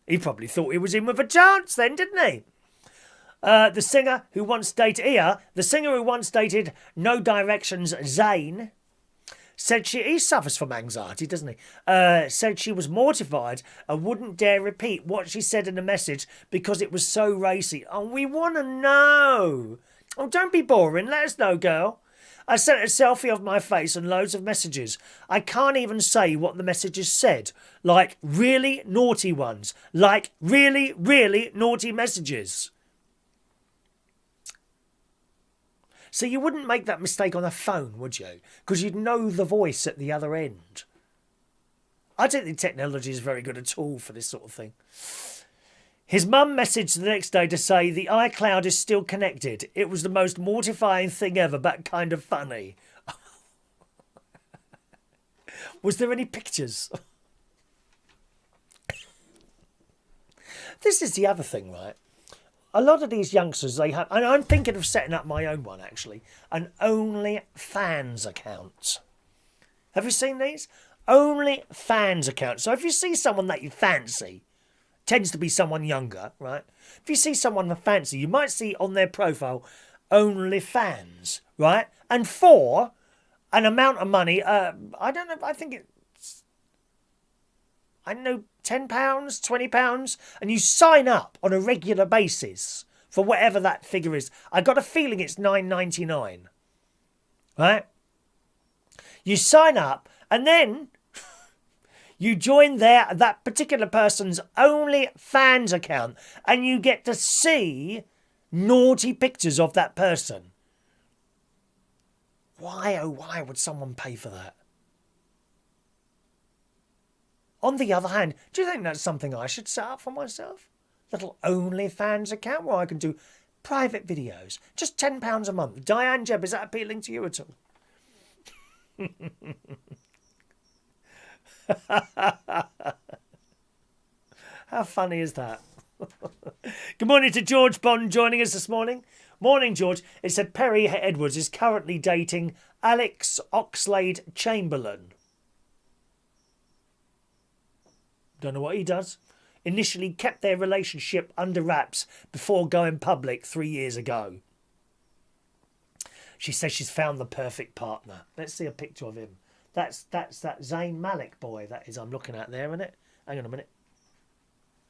He probably thought he was in with a chance then, didn't he? The singer who once dated No Direction's Zayn said he suffers from anxiety, doesn't he? Said she was mortified and wouldn't dare repeat what she said in the message because it was so racy. Oh, we want to know. Oh, don't be boring. Let us know, girl. I sent a selfie of my face and loads of messages. I can't even say what the messages said. Like really naughty ones. Like really, really naughty messages. So you wouldn't make that mistake on a phone, would you? Because you'd know the voice at the other end. I don't think technology is very good at all for this sort of thing. His mum messaged the next day to say the iCloud is still connected. It was the most mortifying thing ever, but kind of funny. Was there any pictures? This is the other thing, right? A lot of these youngsters, they have... And I'm thinking of setting up my own one, actually. An OnlyFans account. Have you seen these? OnlyFans account. So if you see someone that you fancy, tends to be someone younger, right? If you see someone you fancy, you might see on their profile, OnlyFans, right? And for an amount of money, I don't know, I think it's... I don't know, £10, £20, and you sign up on a regular basis for whatever that figure is. I got a feeling it's £9.99, right? You sign up, and then you join that particular person's OnlyFans account, and you get to see naughty pictures of that person. Why, oh why would someone pay for that? On the other hand, do you think that's something I should set up for myself? Little OnlyFans account where I can do private videos. Just £10 a month. Diane Jebb, is that appealing to you at all? How funny is that? Good morning to George Bond joining us this morning. Morning, George. It said Perry Edwards is currently dating Alex Oxlade-Chamberlain. Don't know what he does. Initially kept their relationship under wraps before going public 3 years ago. She says she's found the perfect partner. Let's see a picture of him. That's that Zayn Malik boy, that is I'm looking at there, isn't it? Hang on a minute.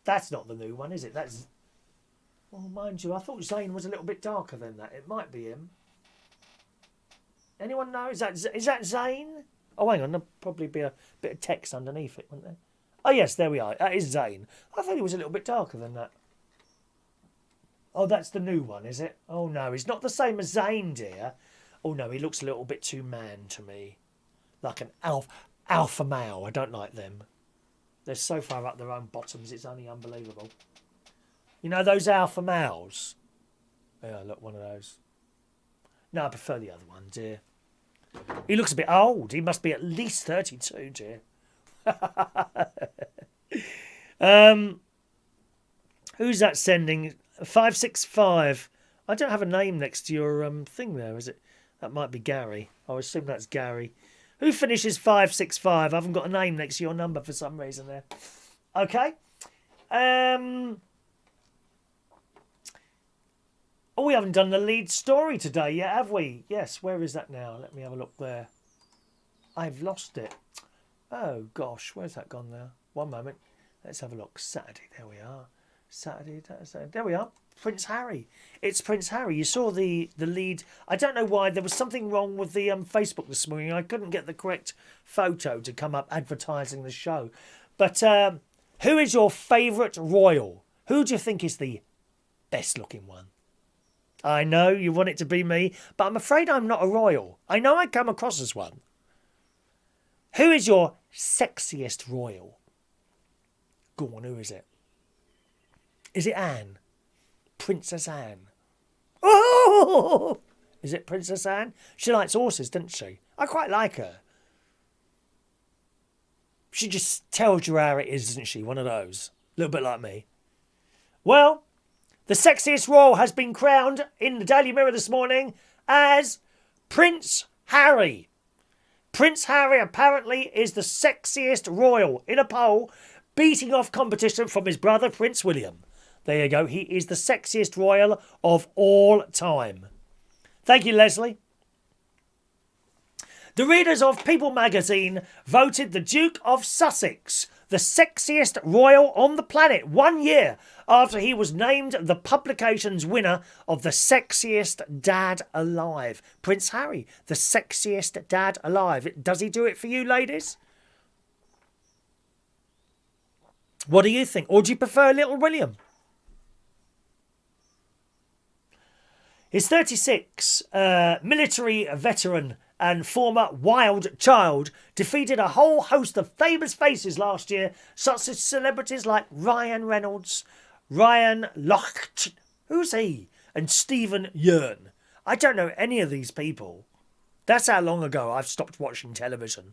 That's not the new one, is it? That's... Well, mind you, I thought Zayn was a little bit darker than that. It might be him. Anyone know? Is that Zayn? Oh, hang on. There'll probably be a bit of text underneath it, wouldn't there? Oh, yes, there we are. That is Zayn. I thought he was a little bit darker than that. Oh, that's the new one, is it? Oh, no, he's not the same as Zayn, dear. Oh, no, he looks a little bit too man to me. Like an alpha male. I don't like them. They're so far up their own bottoms, it's only unbelievable. You know those alpha males? Yeah, look, one of those. No, I prefer the other one, dear. He looks a bit old. He must be at least 32, dear. Who's that sending? 565. I don't have a name next to your thing there, is it? That might be Gary. I assume that's Gary. Who finishes 565? I haven't got a name next to your number for some reason there. Okay. Oh, we haven't done the lead story today yet, have we? Yes, where is that now? Let me have a look there. I've lost it. Oh, gosh, where's that gone now? One moment. Let's have a look. Saturday, there we are. Saturday, there we are. Prince Harry. It's Prince Harry. You saw the lead. I don't know why. There was something wrong with the Facebook this morning. I couldn't get the correct photo to come up advertising the show. But who is your favourite royal? Who do you think is the best looking one? I know you want it to be me, but I'm afraid I'm not a royal. I know I come across as one. Who is your sexiest royal? Go on, who is it? Is it Anne? Princess Anne. Oh! Is it Princess Anne? She likes horses, doesn't she? I quite like her. She just tells you how it is, doesn't she? One of those. A little bit like me. Well, the sexiest royal has been crowned in the Daily Mirror this morning as Prince Harry. Prince Harry apparently is the sexiest royal in a poll, beating off competition from his brother Prince William. There you go. He is the sexiest royal of all time. Thank you, Leslie. The readers of People magazine voted the Duke of Sussex the sexiest royal on the planet 1 year after he was named the publication's winner of the sexiest dad alive. Prince Harry, the sexiest dad alive. Does he do it for you, ladies? What do you think? Or do you prefer little William? His 36, military veteran and former wild child, defeated a whole host of famous faces last year, such as celebrities like Ryan Reynolds, Ryan Lochte, who's he, and Stephen Yeun. I don't know any of these people. That's how long ago I've stopped watching television.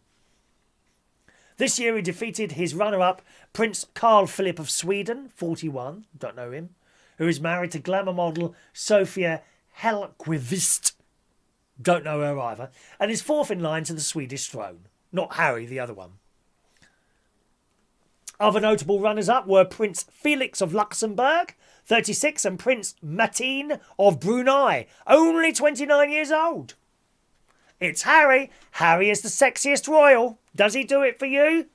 This year he defeated his runner-up, Prince Carl Philip of Sweden, 41, don't know him, who is married to glamour model Sofia Hellqvist, don't know her either, and is fourth in line to the Swedish throne. Not Harry, the other one. Other notable runners-up were Prince Felix of Luxembourg, 36, and Prince Mateen of Brunei, only 29 years old. It's Harry. Harry is the sexiest royal. Does he do it for you?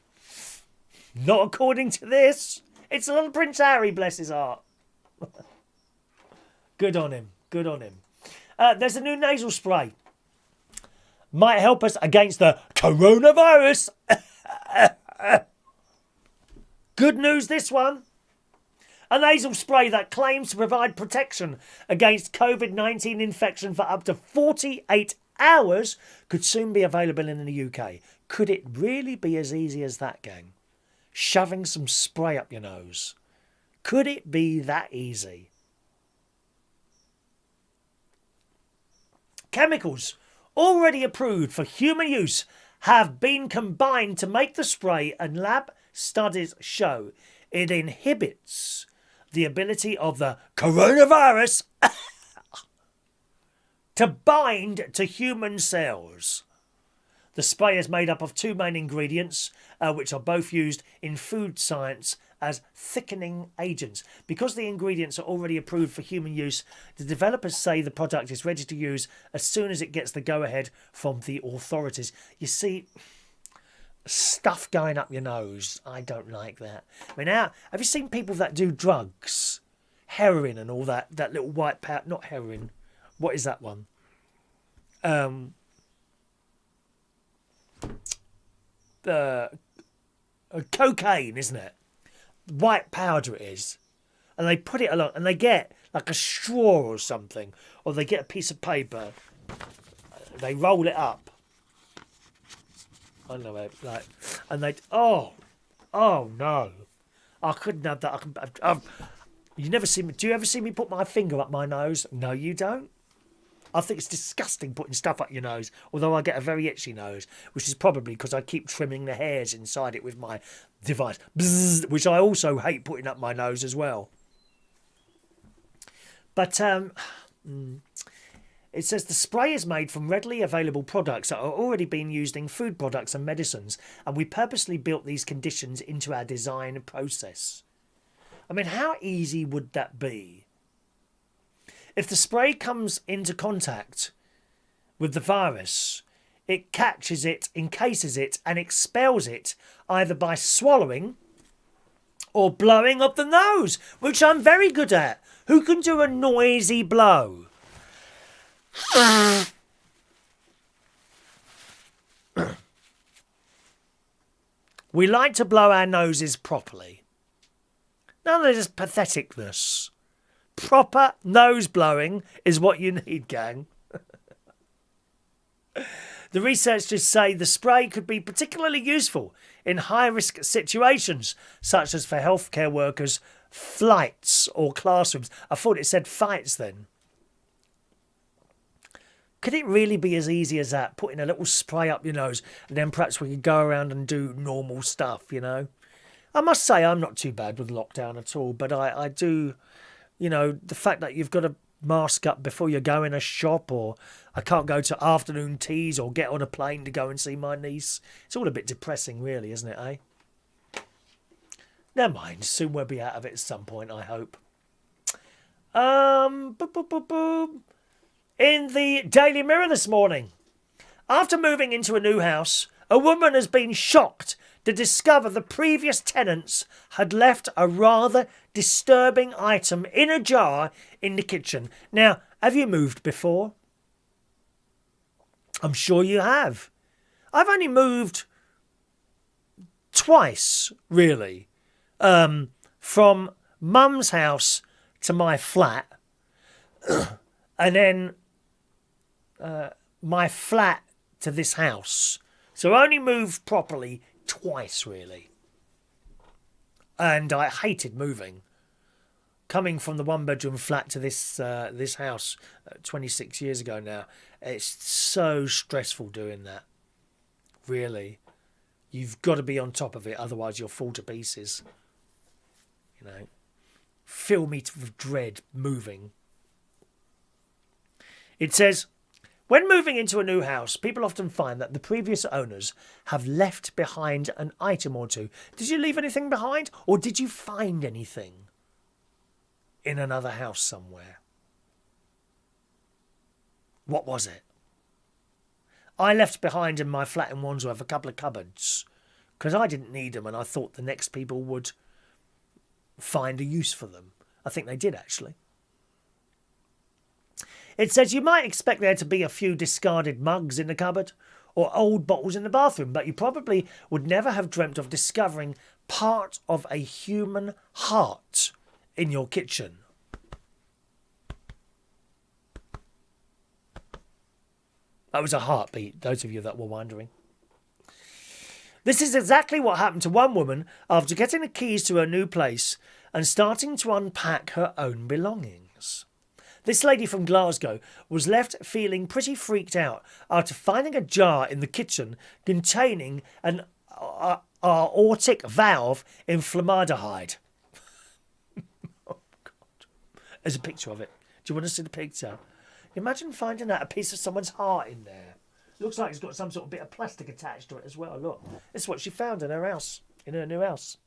Not according to this. It's little Prince Harry, bless his heart. Good on him. Good on him. There's a new nasal spray. Might help us against the coronavirus. Good news, this one. A nasal spray that claims to provide protection against COVID-19 infection for up to 48 hours could soon be available in the UK. Could it really be as easy as that, gang? Shoving some spray up your nose. Could it be that easy? Chemicals already approved for human use have been combined to make the spray, and lab studies show it inhibits the ability of the coronavirus to bind to human cells. The spray is made up of two main ingredients, which are both used in food science as thickening agents. Because the ingredients are already approved for human use, the developers say the product is ready to use as soon as it gets the go-ahead from the authorities. You see, stuff going up your nose, I don't like that. I mean, have you seen people that do drugs? Heroin and all that little white powder, not heroin. What is that one? Cocaine, isn't it? White powder it is. And they put it along and they get like a straw or something, or they get a piece of paper, they roll it up. I don't know, like, and they, oh no, I couldn't have that. You never see me. Do you ever see me put my finger up my nose? No, you don't. I think it's disgusting putting stuff up your nose, although I get a very itchy nose, which is probably because I keep trimming the hairs inside it with my device, Bzzz, which I also hate putting up my nose as well. But it says the spray is made from readily available products that are already being used in food products and medicines, and we purposely built these conditions into our design process. I mean, how easy would that be? If the spray comes into contact with the virus, it catches it, encases it, and expels it either by swallowing or blowing up the nose, which I'm very good at. Who can do a noisy blow? We like to blow our noses properly. None of this patheticness. Proper nose blowing is what you need, gang. The researchers say the spray could be particularly useful in high-risk situations, such as for healthcare workers, flights or classrooms. I thought it said fights then. Could it really be as easy as that? Putting a little spray up your nose and then perhaps we could go around and do normal stuff, you know? I must say I'm not too bad with lockdown at all, but I do... You know, the fact that you've got to mask up before you go in a shop, or I can't go to afternoon teas or get on a plane to go and see my niece. It's all a bit depressing, really, isn't it, eh? Never mind. Soon we'll be out of it at some point, I hope. In the Daily Mirror this morning, after moving into a new house, a woman has been shocked to discover the previous tenants had left a rather disturbing item in a jar in the kitchen. Now, have you moved before? I'm sure you have. I've only moved twice, really, from Mum's house to my flat, and then my flat to this house. So I only moved properly twice, really. And I hated moving. Coming from the one-bedroom flat to this house 26 years ago now, it's so stressful doing that. Really. You've got to be on top of it, otherwise you'll fall to pieces. You know. Fill me with dread moving. It says, when moving into a new house, people often find that the previous owners have left behind an item or two. Did you leave anything behind, or did you find anything in another house somewhere? What was it? I left behind in my flat in Wandsworth a couple of cupboards because I didn't need them and I thought the next people would find a use for them. I think they did, actually. It says you might expect there to be a few discarded mugs in the cupboard or old bottles in the bathroom, but you probably would never have dreamt of discovering part of a human heart in your kitchen. That was a heartbeat, those of you that were wondering. This is exactly what happened to one woman after getting the keys to her new place and starting to unpack her own belongings. This lady from Glasgow was left feeling pretty freaked out after finding a jar in the kitchen containing an aortic valve in formaldehyde. Oh, God. There's a picture of it. Do you want to see the picture? Imagine finding out a piece of someone's heart in there. Looks like it's got some sort of bit of plastic attached to it as well. Look, this is what she found in her house, in her new house.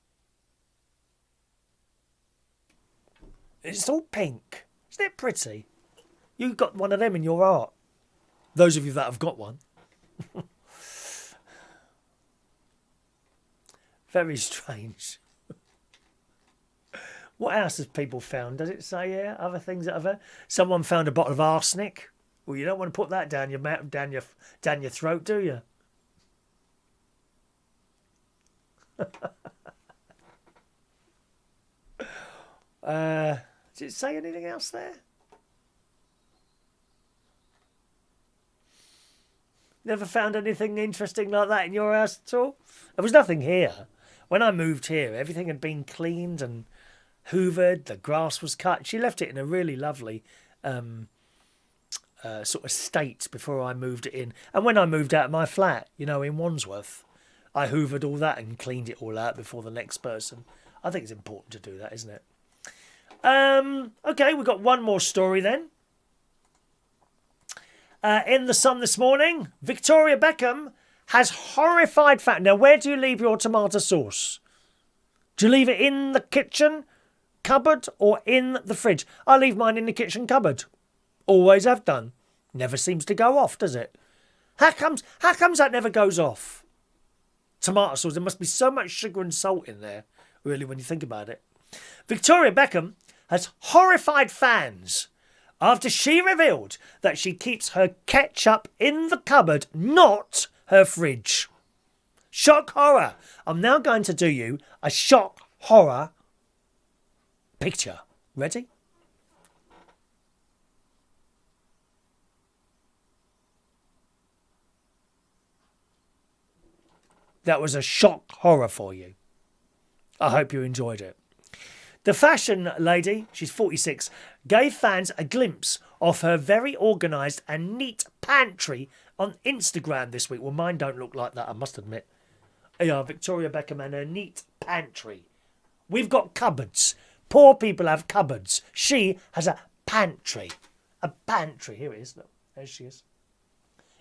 It's all pink. Isn't it pretty? You've got one of them in your art. Those of you that have got one. Very strange. What else has people found? Does it say here? Other things that have... Someone found a bottle of arsenic. Well, you don't want to put that down your mouth, down your throat, do you? Did it say anything else there? Never found anything interesting like that in your house at all? There was nothing here. When I moved here, everything had been cleaned and hoovered, the grass was cut. She left it in a really lovely sort of state before I moved it in. And when I moved out of my flat, you know, in Wandsworth, I hoovered all that and cleaned it all out before the next person. I think it's important to do that, isn't it? Okay, we've got one more story then. In the Sun this morning, Victoria Beckham has horrified fact. Now, where do you leave your tomato sauce? Do you leave it in the kitchen cupboard or in the fridge? I leave mine in the kitchen cupboard. Always have done. Never seems to go off, does it? How comes that never goes off? Tomato sauce, there must be so much sugar and salt in there, really, when you think about it. Victoria Beckham has horrified fans after she revealed that she keeps her ketchup in the cupboard, not her fridge. Shock horror. I'm now going to do you a shock horror picture. Ready? That was a shock horror for you. I hope you enjoyed it. The fashion lady, she's 46, gave fans a glimpse of her very organised and neat pantry on Instagram this week. Well, mine don't look like that, I must admit. Yeah, Victoria Beckham and her neat pantry. We've got cupboards. Poor people have cupboards. She has a pantry. A pantry. Here it is. Look, there she is.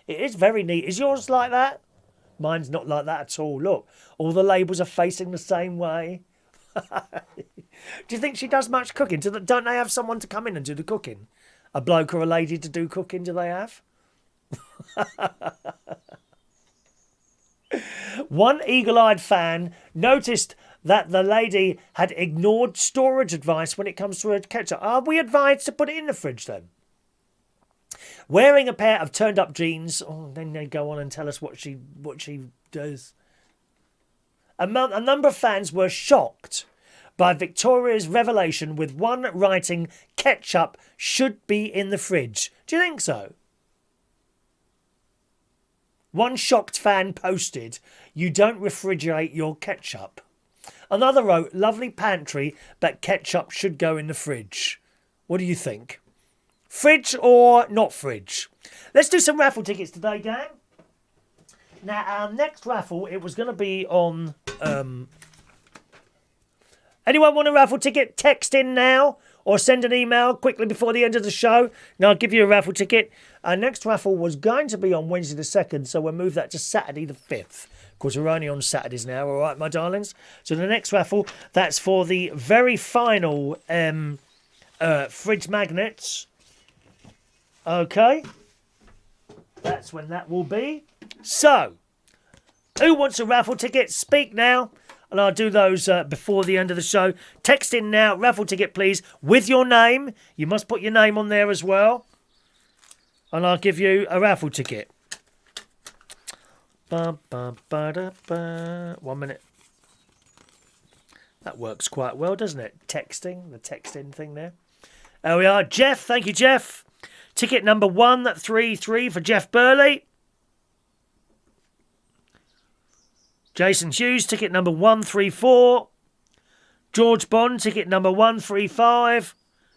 It is very neat. Is yours like that? Mine's not like that at all. Look, all the labels are facing the same way. Do you think she does much cooking? Don't they have someone to come in and do the cooking? A bloke or a lady to do cooking, do they have? One eagle-eyed fan noticed that the lady had ignored storage advice when it comes to her ketchup. Are we advised to put it in the fridge then? Wearing a pair of turned-up jeans. Oh, then they go on and tell us what she does. A number of fans were shocked by Victoria's revelation, with one writing, "Ketchup should be in the fridge." Do you think so? One shocked fan posted, "You don't refrigerate your ketchup." Another wrote, "Lovely pantry, but ketchup should go in the fridge." What do you think? Fridge or not fridge? Let's do some raffle tickets today, gang. Now, our next raffle, it was going to be on... Anyone want a raffle ticket? Text in now or send an email quickly before the end of the show. Now, I'll give you a raffle ticket. Our next raffle was going to be on Wednesday the 2nd, so we'll move that to Saturday the 5th. Of course, we're only on Saturdays now, all right, my darlings? So the next raffle, that's for the very final fridge magnets. Okay. That's when that will be. So, who wants a raffle ticket? Speak now. And I'll do those before the end of the show. Text in now, raffle ticket please, with your name. You must put your name on there as well. And I'll give you a raffle ticket. 1 minute. That works quite well, doesn't it? Texting, the text-in thing there. There we are. Jeff, thank you, Jeff. Ticket number 133 for Jeff Burley. Jason Hughes, ticket number 134. George Bond, ticket number 135.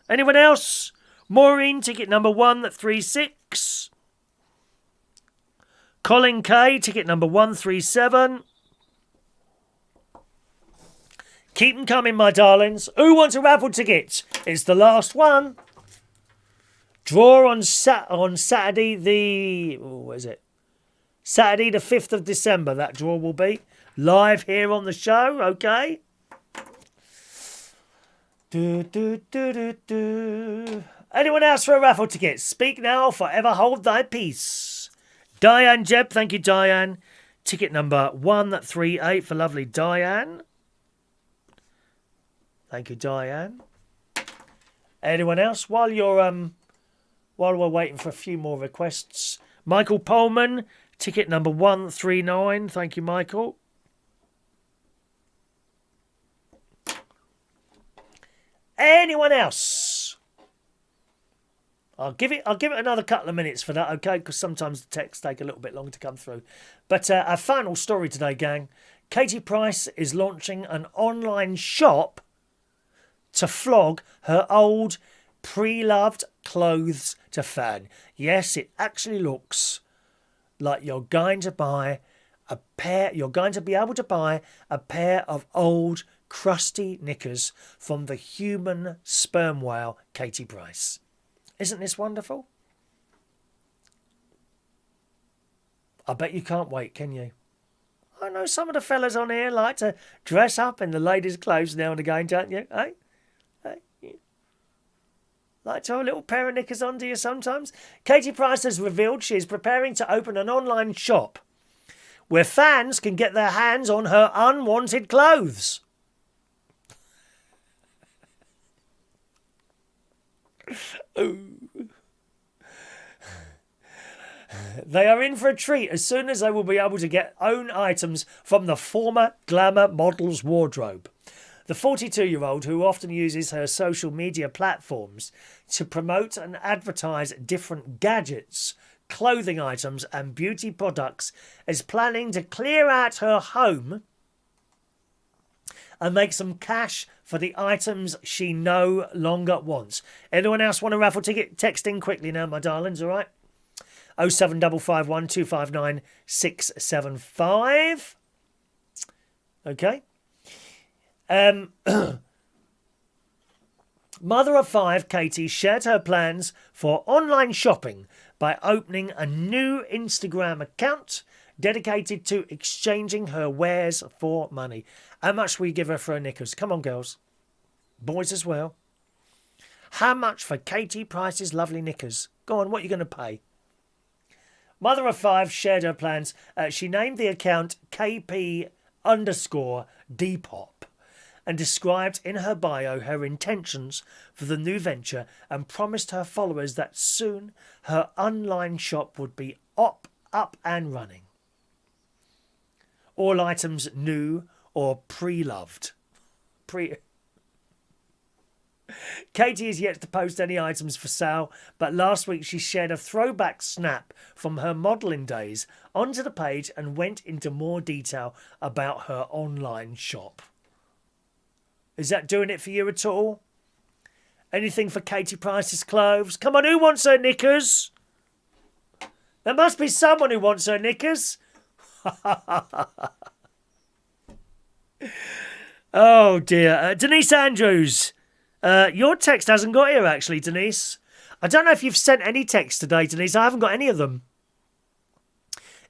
Anyone else? Maureen, ticket number 136. Colin K, ticket number 137. Keep them coming, my darlings. Who wants a raffle ticket? It's the last one. Draw on Saturday the... what is it? Saturday the 5th of December, that draw will be. Live here on the show, okay? Anyone else for a raffle ticket? Speak now, forever hold thy peace. Diane Jeb, thank you, Diane. Ticket number 138 for lovely Diane. Thank you, Diane. Anyone else? While we're waiting for a few more requests, Michael Pullman, ticket number 139. Thank you, Michael. Anyone else? I'll give it another couple of minutes for that, okay? Because sometimes the texts take a little bit long to come through. But our final story today, gang. Katie Price is launching an online shop to flog her old pre-loved clothes to fan. Yes, it actually looks like you're going to be able to buy a pair of old crusty knickers from the human sperm whale Katie Price. Isn't this wonderful? I bet you can't wait, can you? I know some of the fellas on here like to dress up in the ladies' clothes now and again, don't you? Hey? Like to have a little pair of knickers on, do you sometimes? Katie Price has revealed she is preparing to open an online shop where fans can get their hands on her unwanted clothes. They are in for a treat as soon as they will be able to own items from the former glamour model's wardrobe. The 42-year-old, who often uses her social media platforms to promote and advertise different gadgets, clothing items and beauty products, is planning to clear out her home and make some cash for the items she no longer wants. Anyone else want a raffle ticket? Text in quickly now, my darlings, all right? 07551 259 675. Okay. Mother of five, Katie shared her plans for online shopping by opening a new Instagram account dedicated to exchanging her wares for money. How much will you give her for her knickers? Come on, girls. Boys as well. How much for Katie Price's lovely knickers? Go on, what are you going to pay? mother of 5, shared her plans. She named the account KP_Depop and described in her bio her intentions for the new venture and promised her followers that soon her online shop would be up and running. All items new or pre-loved. Katie is yet to post any items for sale, but last week she shared a throwback snap from her modelling days onto the page and went into more detail about her online shop. Is that doing it for you at all? Anything for Katie Price's clothes? Come on, who wants her knickers? There must be someone who wants her knickers. Oh dear. Denise Andrews. Your text hasn't got here actually, Denise. I don't know if you've sent any text today, Denise. I haven't got any of them.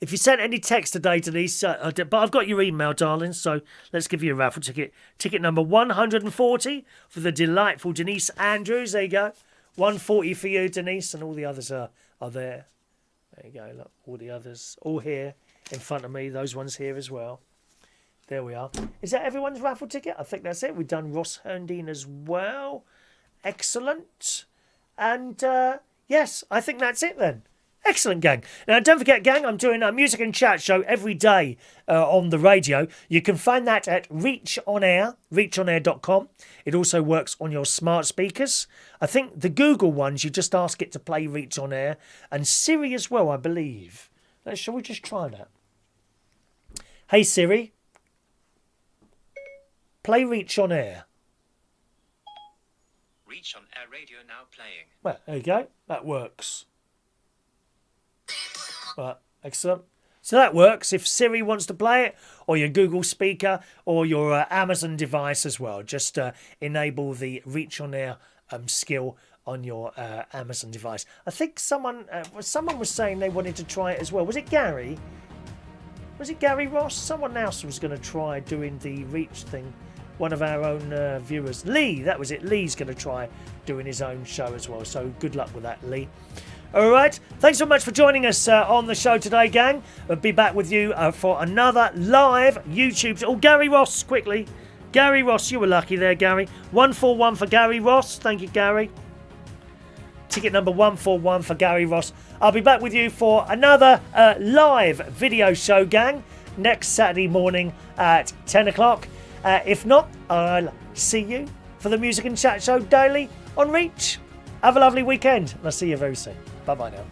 If you sent any text today, Denise, but I've got your email, darling, so let's give you a raffle ticket. Ticket number 140 for the delightful Denise Andrews. There you go. 140 for you, Denise, and all the others are there. There you go. Look, all the others, all here in front of me. Those ones here as well. There we are. Is that everyone's raffle ticket? I think that's it. We've done Ross Herndine as well. Excellent. And yes, I think that's it then. Excellent, gang. Now, don't forget, gang, I'm doing a music and chat show every day on the radio. You can find that at Reach On Air, reachonair.com. It also works on your smart speakers. I think the Google ones, you just ask it to play Reach On Air. And Siri as well, I believe. Shall we just try that? Hey, Siri. Play Reach On Air. Reach On Air radio now playing. Well, there you go. That works. Right, excellent. So that works if Siri wants to play it, or your Google speaker, or your Amazon device as well. Just enable the Reach On Air skill on your Amazon device. I think someone was saying they wanted to try it as well. Was it Gary? Was it Gary Ross? Someone else was going to try doing the Reach thing. One of our own viewers. Lee, that was it. Lee's going to try doing his own show as well. So good luck with that, Lee. All right. Thanks so much for joining us on the show today, gang. We'll be back with you for another live YouTube. Oh, Gary Ross, quickly. Gary Ross, you were lucky there, Gary. 141 for Gary Ross. Thank you, Gary. Ticket number 141 for Gary Ross. I'll be back with you for another live video show, gang, next Saturday morning at 10 o'clock. If not, I'll see you for the Music and Chat Show daily on Reach. Have a lovely weekend, and I'll see you very soon. Bye-bye now.